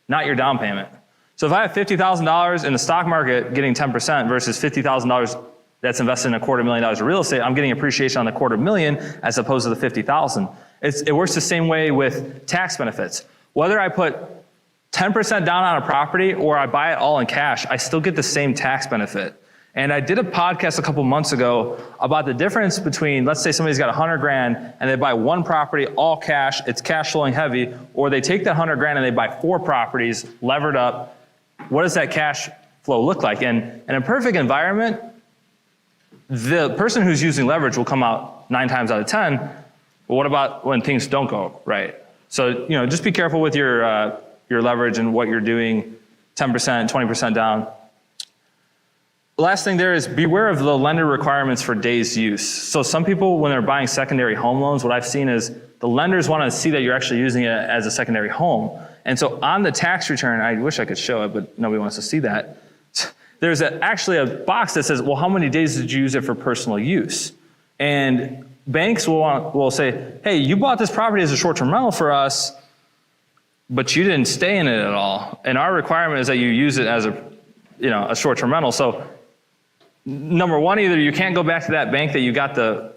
not your down payment. So if I have $50,000 in the stock market getting 10% versus $50,000 that's invested in $250,000 of real estate, I'm getting appreciation on the $250,000 as opposed to the $50,000. It works the same way with tax benefits. Whether I put 10% down on a property or I buy it all in cash, I still get the same tax benefit. And I did a podcast a couple months ago about the difference between, let's say somebody's got $100,000 and they buy one property, all cash, it's cash flowing heavy, or they take that $100,000 and they buy 4 properties, levered up. What does that cash flow look like? And in a perfect environment, the person who's using leverage will come out 9 times out of 10. But what about when things don't go right? So, just be careful with your leverage and what you're doing, 10%, 20% down. The last thing there is beware of the lender requirements for days use. So some people, when they're buying secondary home loans, what I've seen is the lenders want to see that you're actually using it as a secondary home. And so on the tax return, I wish I could show it, but nobody wants to see that. There's actually a box that says, well, how many days did you use it for personal use? And banks will say, hey, you bought this property as a short-term rental for us, but you didn't stay in it at all. And our requirement is that you use it as a short-term rental. So number one, either you can't go back to that bank that you got the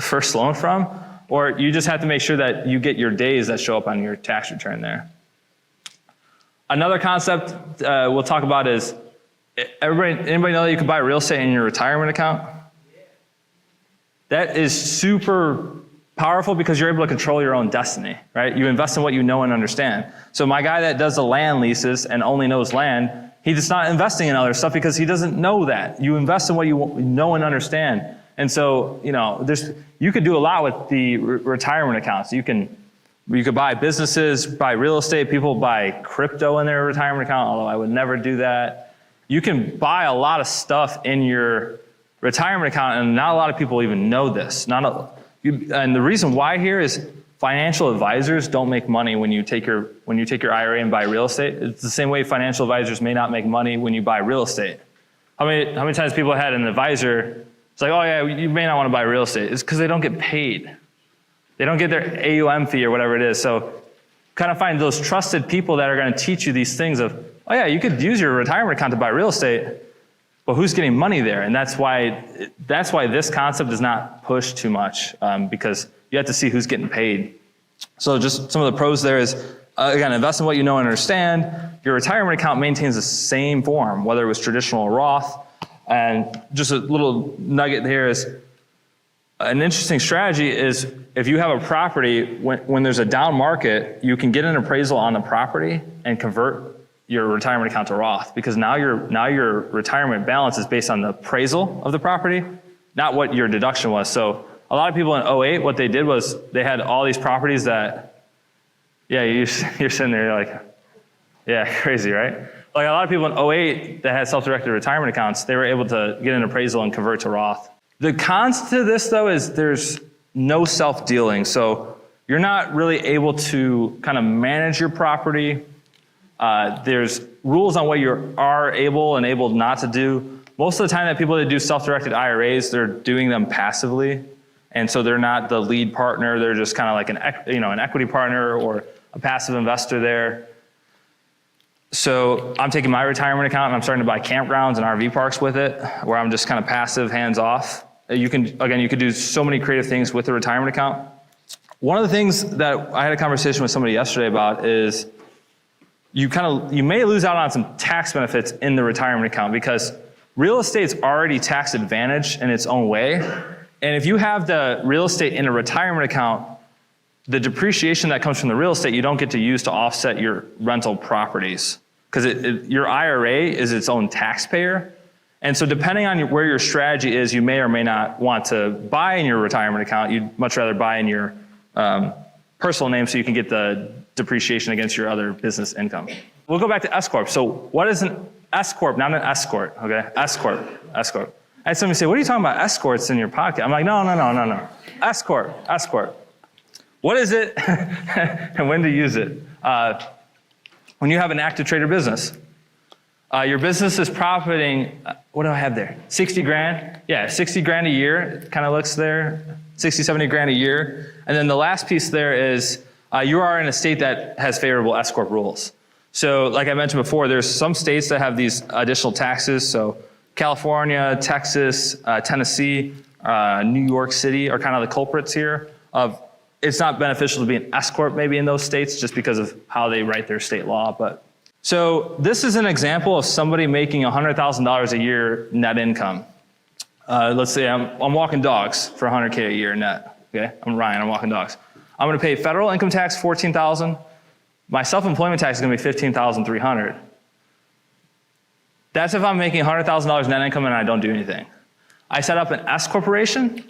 first loan from, or you just have to make sure that you get your days that show up on your tax return there. Another concept we'll talk about is Anybody know that you can buy real estate in your retirement account? That is super powerful because you're able to control your own destiny, right? You invest in what you know and understand. So my guy that does the land leases and only knows land, he's just not investing in other stuff because he doesn't know that. You invest in what you know and understand. And so, you could do a lot with the retirement accounts. You could buy businesses, buy real estate. People buy crypto in their retirement account, although I would never do that. You can buy a lot of stuff in your retirement account, and not a lot of people even know this. And the reason why here is financial advisors don't make money when you take your IRA and buy real estate. It's the same way financial advisors may not make money when you buy real estate. How many times people had an advisor, it's like, oh yeah, you may not want to buy real estate. It's because they don't get paid. They don't get their AUM fee or whatever it is. So kind of find those trusted people that are going to teach you these things of, oh yeah, you could use your retirement account to buy real estate, but who's getting money there? And that's why this concept is not pushed too much, because you have to see who's getting paid. So just some of the pros there is, again, invest in what you know and understand. Your retirement account maintains the same form, whether it was traditional or Roth. And just a little nugget here is, an interesting strategy is if you have a property, when there's a down market, you can get an appraisal on the property and convert your retirement account to Roth, because now your retirement balance is based on the appraisal of the property, not what your deduction was. So a lot of people in 08, what they did was they had all these properties that, yeah, you're sitting there, you're like, yeah, crazy, right? Like a lot of people in 08 that had self-directed retirement accounts, they were able to get an appraisal and convert to Roth. The cons to this, though, is there's no self-dealing. So you're not really able to kind of manage your property. There's rules on what you are able and able not to do. Most of the time that people that do self-directed IRAs, they're doing them passively. And so they're not the lead partner. They're just kind of like an equity partner or a passive investor there. So I'm taking my retirement account and I'm starting to buy campgrounds and RV parks with it, where I'm just kind of passive, hands off. You could do so many creative things with the retirement account. One of the things that I had a conversation with somebody yesterday about is you may lose out on some tax benefits in the retirement account, because real estate's already tax advantaged in its own way. And if you have the real estate in a retirement account, the depreciation that comes from the real estate, you don't get to use to offset your rental properties, because your IRA is its own taxpayer. And so depending on where your strategy is, you may or may not want to buy in your retirement account. You'd much rather buy in your personal name so you can get the depreciation against your other business income. We'll go back to S Corp. So what is an S Corp, not an escort, okay? S Corp, S Corp. I had somebody say, what are you talking about escorts in your podcast? I'm like, no. S Corp, S Corp. What is it and when to use it? When you have an active trader business. Your business is profiting, what do I have there? 60 grand? Yeah, 60 grand a year, it kind of looks there. 60, 70 grand a year. And then the last piece there is you are in a state that has favorable S Corp rules. So like I mentioned before, there's some states that have these additional taxes. So California, Texas, Tennessee, New York City are kind of the culprits here of it's not beneficial to be an S Corp maybe in those states just because of how they write their state law. But so this is an example of somebody making $100,000 a year net income. Let's say I'm walking dogs for $100K a year net. Okay, I'm Ryan, I'm walking dogs. I'm going to pay federal income tax $14,000. My self-employment tax is going to be $15,300. That's if I'm making $100,000 net income and I don't do anything. I set up an S corporation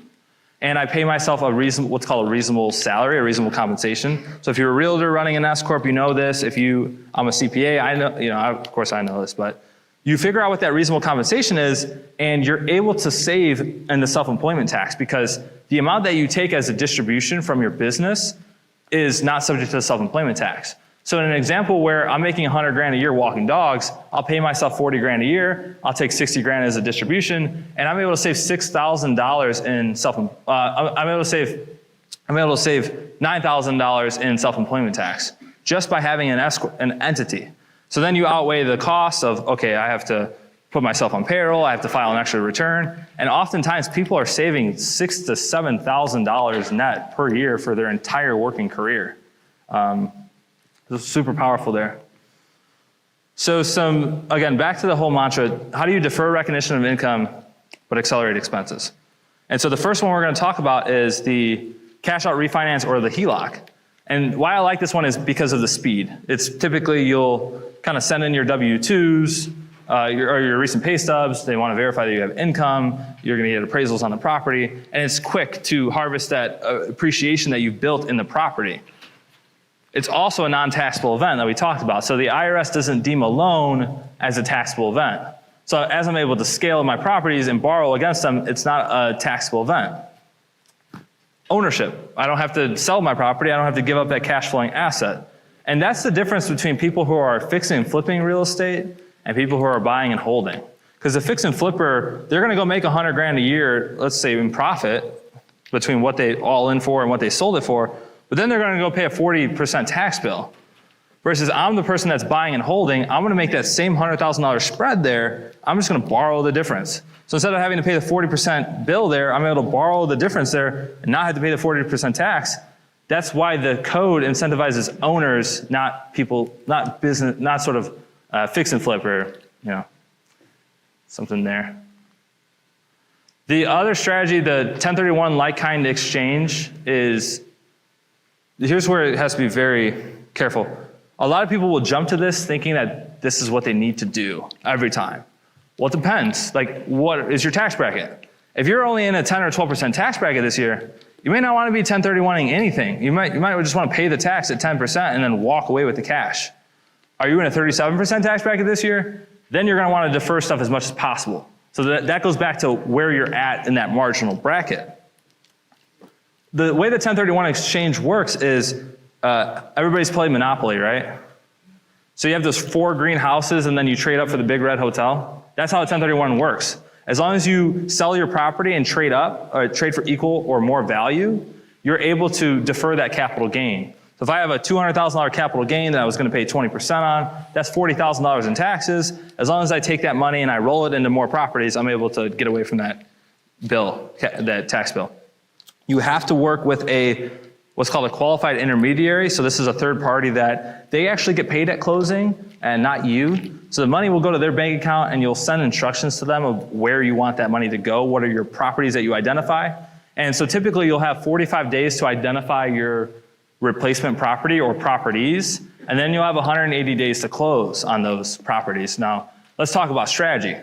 and I pay myself what's called a reasonable salary, a reasonable compensation. So if you're a realtor running an S corp, you know this. I'm a CPA, I know, of course I know this, but you figure out what that reasonable compensation is, and you're able to save in the self-employment tax, because the amount that you take as a distribution from your business is not subject to the self-employment tax. So in an example where I'm making 100 grand a year walking dogs, I'll pay myself 40 grand a year, I'll take 60 grand as a distribution, and I'm able to save $6,000 in I'm able to save $9,000 in self-employment tax just by having an entity. So then you outweigh the costs of, okay, I have to put myself on payroll, I have to file an extra return, and oftentimes people are saving $6,000 to $7,000 net per year for their entire working career. It's super powerful there. So again, back to the whole mantra, how do you defer recognition of income but accelerate expenses? And so the first one we're going to talk about is the cash out refinance or the HELOC. And why I like this one is because of the speed. It's typically you'll kind of send in your W-2s or your recent pay stubs. They want to verify that you have income. You're going to get appraisals on the property. And it's quick to harvest that appreciation that you've built in the property. It's also a non-taxable event that we talked about. So the IRS doesn't deem a loan as a taxable event. So as I'm able to scale my properties and borrow against them, it's not a taxable event. Ownership. I don't have to sell my property. I don't have to give up that cash flowing asset. And that's the difference between people who are fixing and flipping real estate and people who are buying and holding. Because the fix and flipper, they're going to go make $100,000 a year, let's say in profit, between what they all in for and what they sold it for. But then they're going to go pay a 40% tax bill. Versus I'm the person that's buying and holding, I'm going to make that same $100,000 spread there. I'm just going to borrow the difference. So instead of having to pay the 40% bill there, I'm able to borrow the difference there and not have to pay the 40% tax. That's why the code incentivizes owners, not people, not business, not sort of fix and flip or, something there. The other strategy, the 1031 like-kind exchange is, here's where it has to be very careful. A lot of people will jump to this thinking that this is what they need to do every time. Well, it depends. Like, what is your tax bracket? If you're only in a 10 or 12% tax bracket this year, you may not want to be 1031ing anything. You might just want to pay the tax at 10% and then walk away with the cash. Are you in a 37% tax bracket this year? Then you're going to want to defer stuff as much as possible. So that goes back to where you're at in that marginal bracket. The way the 1031 exchange works is everybody's played Monopoly, right? So you have those 4 green houses and then you trade up for the big red hotel. That's how the 1031 works. As long as you sell your property and trade up, or trade for equal or more value, you're able to defer that capital gain. So if I have a $200,000 capital gain that I was going to pay 20% on, that's $40,000 in taxes. As long as I take that money and I roll it into more properties, I'm able to get away from that bill, that tax bill. You have to work with what's called a qualified intermediary. So this is a third party that they actually get paid at closing and not you. So the money will go to their bank account and you'll send instructions to them of where you want that money to go. What are your properties that you identify? And so typically you'll have 45 days to identify your replacement property or properties. And then you'll have 180 days to close on those properties. Now, let's talk about strategy.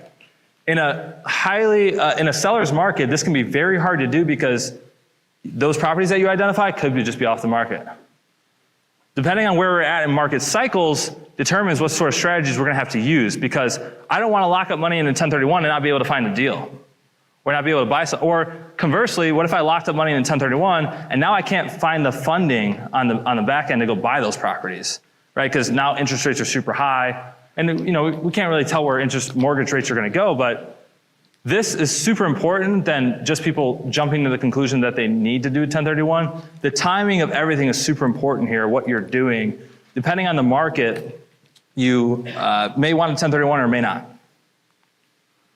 In a seller's market, this can be very hard to do because those properties that you identify could just be off the market. Depending on where we're at in market cycles determines what sort of strategies we're going to have to use, because I don't want to lock up money in a 1031 and not be able to find a deal or not be able to buy some. Or conversely, what if I locked up money in a 1031 and now I can't find the funding on the back end to go buy those properties, right? Because now interest rates are super high, and we can't really tell where mortgage rates are going to go, but this is super important than just people jumping to the conclusion that they need to do 1031. The timing of everything is super important here, what you're doing. Depending on the market, you may want a 1031 or may not.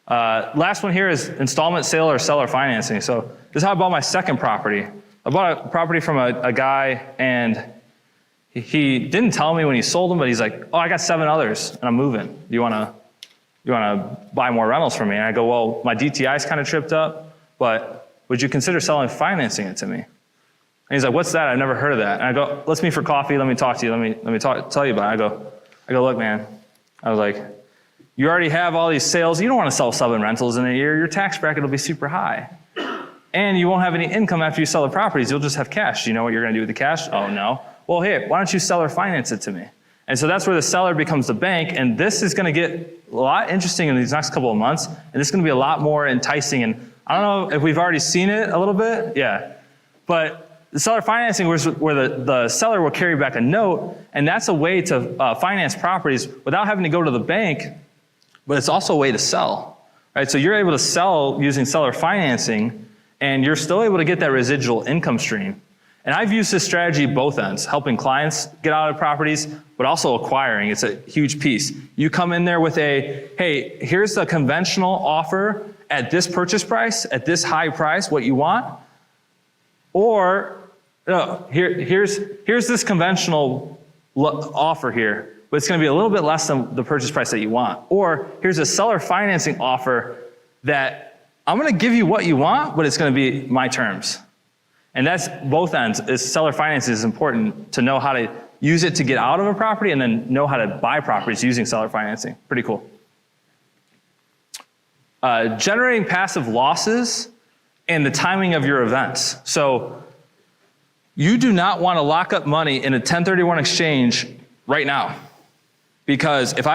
Last one here is installment sale or seller financing. So this is how I bought my second property. I bought a property from a guy, and he didn't tell me when he sold them, but he's like, oh, I got 7 others and I'm moving. Do you want to buy more rentals from me? And I go, well, my DTI's kind of tripped up, but would you consider financing it to me? And he's like, what's that? I've never heard of that. And I go, let's meet for coffee. Let me talk to you. Let me tell you about it. I go, look, man. I was like, you already have all these sales. You don't want to sell 7 rentals in a year. Your tax bracket will be super high. And you won't have any income after you sell the properties. You'll just have cash. Do you know what you're going to do with the cash? Oh, no. Well, hey, why don't you seller finance it to me? And so that's where the seller becomes the bank, and this is going to get a lot interesting in these next couple of months, and this is going to be a lot more enticing. And I don't know if we've already seen it a little bit, yeah. But the seller financing was where the seller will carry back a note, and that's a way to finance properties without having to go to the bank, but it's also a way to sell, right? So you're able to sell using seller financing, and you're still able to get that residual income stream. And I've used this strategy both ends, helping clients get out of properties, but also acquiring. It's a huge piece. You come in there with hey, here's the conventional offer at this purchase price, at this high price, what you want. Or, no, here's this conventional offer here. but it's going to be a little bit less than the purchase price that you want. Or here's a seller financing offer that I'm going to give you what you want, but it's going to be my terms. And that's both ends. Seller financing is important to know how to use it to get out of a property and then know how to buy properties using seller financing. Pretty cool. Generating passive losses and the timing of your events. So you do not want to lock up money in a 1031 exchange right now. Because if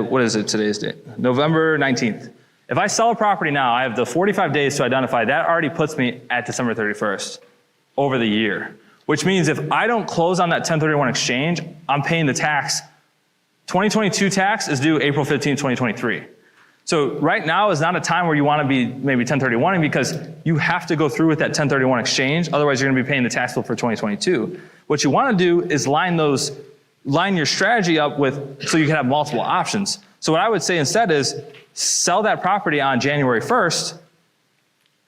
what is it, today's date? November 19th. If I sell a property now, I have the 45 days to identify. That already puts me at December 31st over the year. Which means if I don't close on that 1031 exchange, I'm paying the tax. 2022 tax is due April 15, 2023. So right now is not a time where you want to be maybe 1031ing because you have to go through with that 1031 exchange. Otherwise, you're going to be paying the tax bill for 2022. What you want to do is line your strategy up with so you can have multiple options. So what I would say instead is sell that property on January 1st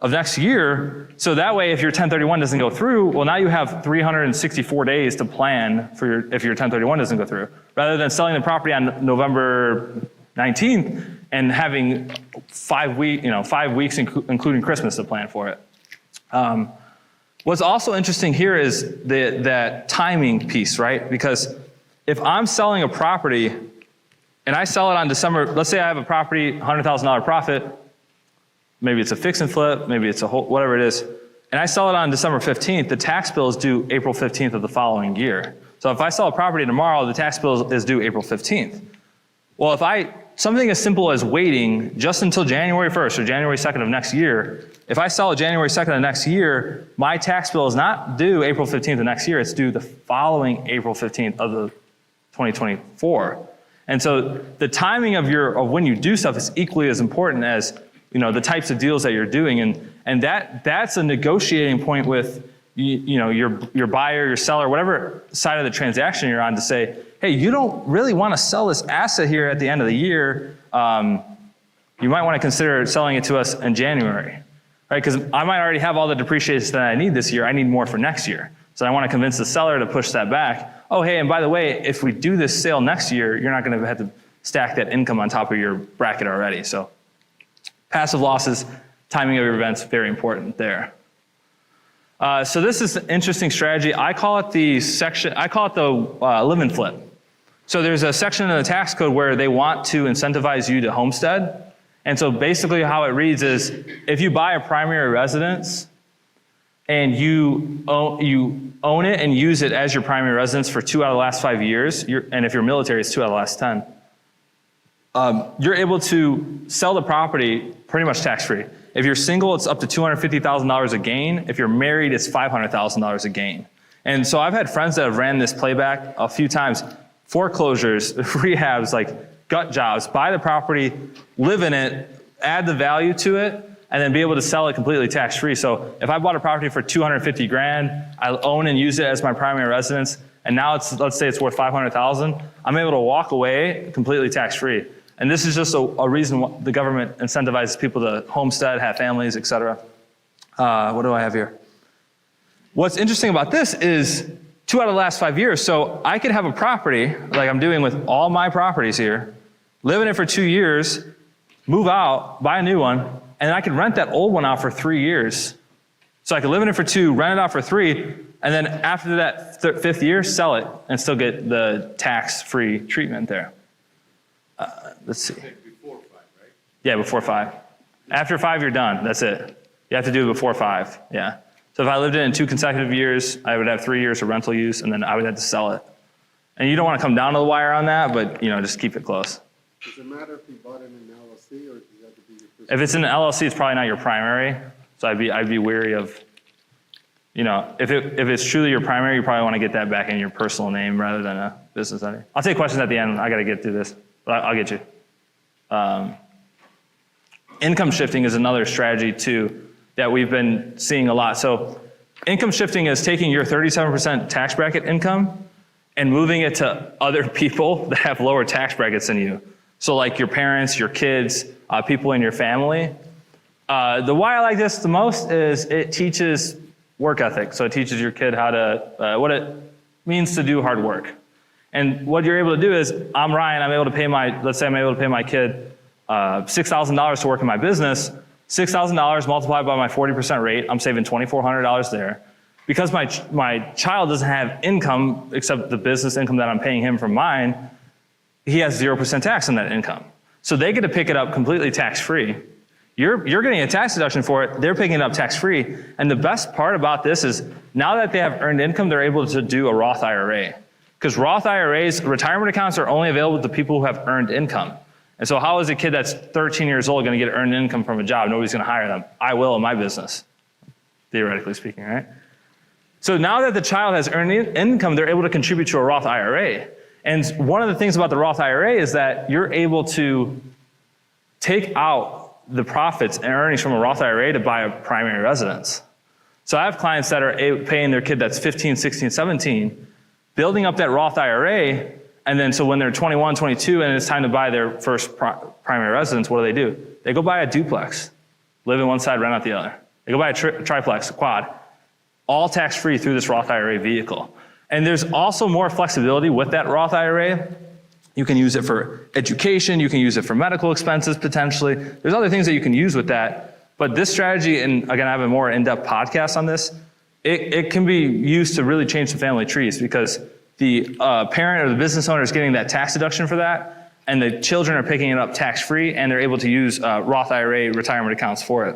of next year. So that way, if your 1031 doesn't go through, well, now you have 364 days to plan for if your 1031 doesn't go through, rather than selling the property on November 19th and having 5 weeks, including Christmas, to plan for it. What's also interesting here is that timing piece, right? Because if I'm selling a property and I sell it on December, let's say I have a property, $100,000 profit, maybe it's a fix and flip, maybe it's a whole, whatever it is, and I sell it on December 15th, the tax bill is due April 15th of the following year. So if I sell a property tomorrow, the tax bill is due April 15th. Well, something as simple as waiting just until January 1st or January 2nd of next year, if I sell it January 2nd of next year, my tax bill is not due April 15th of next year, it's due the following April 15th of the 2024. And so the timing of when you do stuff is equally as important as the types of deals that you're doing, and that's a negotiating point with your buyer, your seller, whatever side of the transaction you're on, to say, hey, you don't really want to sell this asset here at the end of the year. You might want to consider selling it to us in January, right? Because I might already have all the depreciation that I need this year. I need more for next year. So I want to convince the seller to push that back. Oh, hey, and by the way, if we do this sale next year, you're not going to have to stack that income on top of your bracket already. So passive losses, timing of your events, very important there. So this is an interesting strategy. I call it the live and flip. So there's a section in the tax code where they want to incentivize you to homestead. And so basically how it reads is, if you buy a primary residence and you own it and use it as your primary residence for 2 out of the last 5 years, and if you're military, it's 2 out of the last 10, you're able to sell the property pretty much tax-free. If you're single, it's up to $250,000 a gain. If you're married, it's $500,000 a gain. And so I've had friends that have ran this playback a few times. Foreclosures, rehabs, like gut jobs, buy the property, live in it, add the value to it, and then be able to sell it completely tax-free. So if I bought a property for $250,000, I own and use it as my primary residence, and now let's say it's worth $500,000, I'm able to walk away completely tax-free. And this is just a reason why the government incentivizes people to homestead, have families, et cetera. What do I have here? What's interesting about this is 2 out of the last 5 years. So I could have a property, like I'm doing with all my properties here, live in it for 2 years, move out, buy a new one, and I could rent that old one out for 3 years. So I could live in it for 2, rent it out for 3, and then after that 5th year, sell it and still get the tax-free treatment there. Let's see. Before 5, right? Yeah, before 5. After 5, you're done. That's it. You have to do it before 5. Yeah. So if I lived in 2 consecutive years, I would have 3 years of rental use, and then I would have to sell it. And you don't want to come down to the wire on that, but just keep it close. Does it matter if you bought it in an LLC or does it have to be your personal? If it's in an LLC, it's probably not your primary. So I'd be wary of, if it's truly your primary, you probably want to get that back in your personal name rather than a business entity. I'll take questions at the end. I got to get through this, but I'll get you. Income shifting is another strategy too that we've been seeing a lot. So income shifting is taking your 37% tax bracket income and moving it to other people that have lower tax brackets than you. So like your parents, your kids, people in your family. The why I like this the most is it teaches work ethic. So it teaches your kid how to, what it means to do hard work. And what you're able to do is, I'm Ryan, let's say I'm able to pay my kid $6,000 to work in my business. $6,000 multiplied by my 40% rate, I'm saving $2,400 there. Because my child doesn't have income except the business income that I'm paying him from mine, he has 0% tax on that income. So they get to pick it up completely tax-free. You're getting a tax deduction for it, they're picking it up tax-free. And the best part about this is, now that they have earned income, they're able to do a Roth IRA. Because Roth IRAs, retirement accounts are only available to people who have earned income. And so how is a kid that's 13 years old going to get earned income from a job? Nobody's going to hire them. I will in my business, theoretically speaking, right? So now that the child has earned income, they're able to contribute to a Roth IRA. And one of the things about the Roth IRA is that you're able to take out the profits and earnings from a Roth IRA to buy a primary residence. So I have clients that are paying their kid that's 15, 16, 17, building up that Roth IRA, and then so when they're 21, 22, and it's time to buy their first primary residence, what do? They go buy a duplex, live in one side, rent out the other. They go buy a triplex, a quad, all tax-free through this Roth IRA vehicle. And there's also more flexibility with that Roth IRA. You can use it for education, you can use it for medical expenses potentially. There's other things that you can use with that. But this strategy, and again, I have a more in-depth podcast on this, it can be used to really change the family trees, because the parent or the business owner is getting that tax deduction for that, and the children are picking it up tax-free, and they're able to use Roth IRA retirement accounts for it.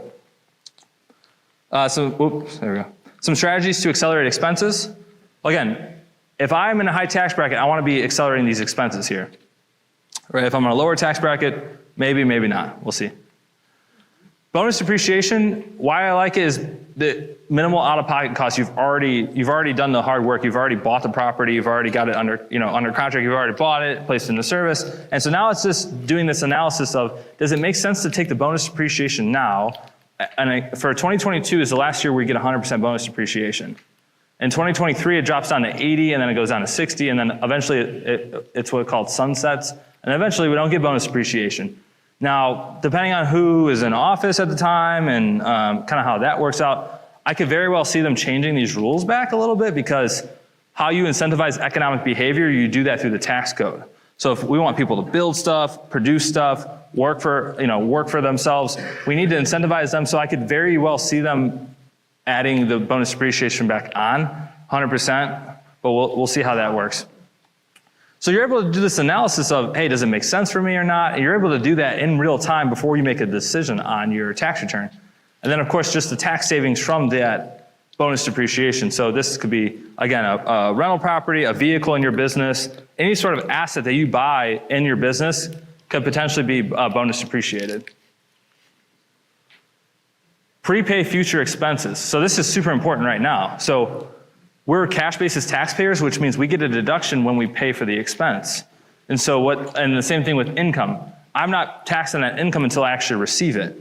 There we go. Some strategies to accelerate expenses. Again, if I'm in a high tax bracket, I want to be accelerating these expenses here. Right? If I'm in a lower tax bracket, maybe, maybe not. We'll see. Bonus depreciation, why I like it is the minimal out-of-pocket costs. You've already done the hard work. You've already bought the property. You've already got it under contract. You've already bought it, placed it into service. And so now it's just doing this analysis of, does it make sense to take the bonus depreciation now? And for 2022 is the last year where we get 100% bonus depreciation. In 2023, it drops down to 80, and then it goes down to 60, and then eventually it's what called sunsets. And eventually we don't get bonus depreciation. Now, depending on who is in office at the time and kind of how that works out, I could very well see them changing these rules back a little bit, because how you incentivize economic behavior, you do that through the tax code. So if we want people to build stuff, produce stuff, work for themselves, we need to incentivize them. So I could very well see them adding the bonus depreciation back on 100%, but we'll see how that works. So you're able to do this analysis of, hey, does it make sense for me or not? And you're able to do that in real time before you make a decision on your tax return. And then, of course, just the tax savings from that bonus depreciation. So this could be, again, a rental property, a vehicle in your business, any sort of asset that you buy in your business could potentially be bonus depreciated. Prepay future expenses. So this is super important right now. So we're cash basis taxpayers, which means we get a deduction when we pay for the expense. And the same thing with income. I'm not taxing that income until I actually receive it.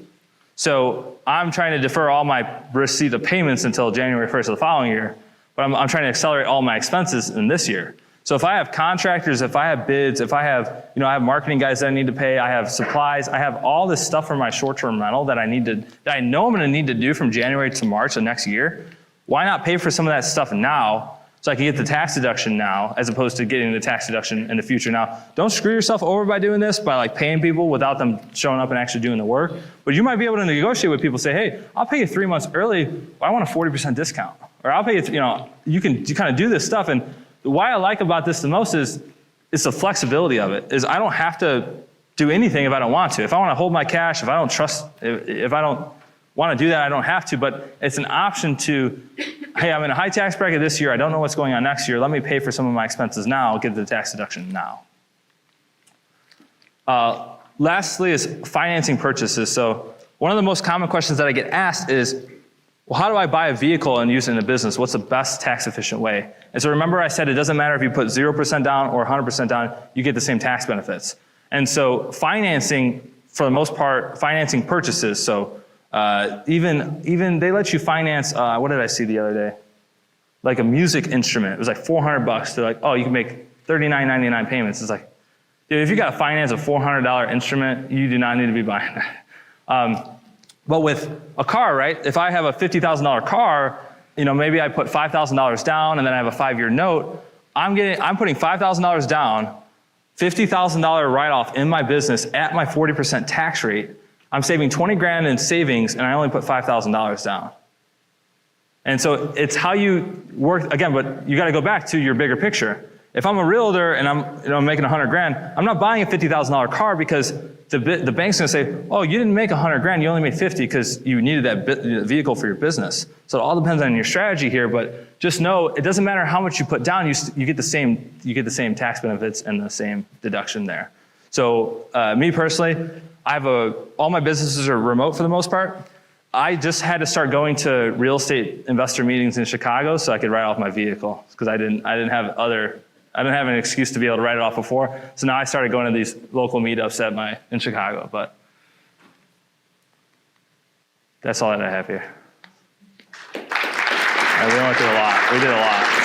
So I'm trying to defer all my receipt of payments until January 1st of the following year, but I'm trying to accelerate all my expenses in this year. So if I have contractors, if I have bids, if I have, I have marketing guys that I need to pay, I have supplies, I have all this stuff for my short-term rental that I know I'm gonna need to do from January to March of next year. Why not pay for some of that stuff now so I can get the tax deduction now, as opposed to getting the tax deduction in the future? Now, don't screw yourself over by doing this, by paying people without them showing up and actually doing the work. But you might be able to negotiate with people, say, hey, I'll pay you 3 months early, but I want a 40% discount. Or I'll pay you, you kind of do this stuff. And why I like about this the most is the flexibility of it, is I don't have to do anything if I don't want to. If I want to hold my cash, if I don't want to do that, I don't have to, but it's an option to, hey, I'm in a high tax bracket this year, I don't know what's going on next year, let me pay for some of my expenses now, get the tax deduction now. Lastly is financing purchases. So one of the most common questions that I get asked is, well, how do I buy a vehicle and use it in a business? What's the best tax efficient way? And so remember I said it doesn't matter if you put 0% down or 100% down, you get the same tax benefits. And so financing, for the most part, financing purchases, so even they let you finance, what did I see the other day? Like a music instrument. It was like $400. They're like, oh, you can make $39.99 payments. It's like, dude, if you got to finance a $400 instrument, you do not need to be buying that. But with a car, right? If I have a $50,000 car, maybe I put $5,000 down and then I have a 5-year note. I'm putting $5,000 down, $50,000 write-off in my business at my 40% tax rate. I'm saving 20 grand in savings, and I only put $5,000 down. And so it's how you work, again, but you got to go back to your bigger picture. If I'm a realtor and I'm making 100 grand, I'm not buying a $50,000 car because the bank's going to say, oh, you didn't make 100 grand, you only made 50 because you needed that vehicle for your business. So it all depends on your strategy here, but just know it doesn't matter how much you put down, you get the same tax benefits and the same deduction there. So me personally, all my businesses are remote for the most part. I just had to start going to real estate investor meetings in Chicago so I could write off my vehicle because I didn't have an excuse to be able to write it off before. So now I started going to these local meetups in Chicago. But that's all that I have here. We went through a lot. We did a lot.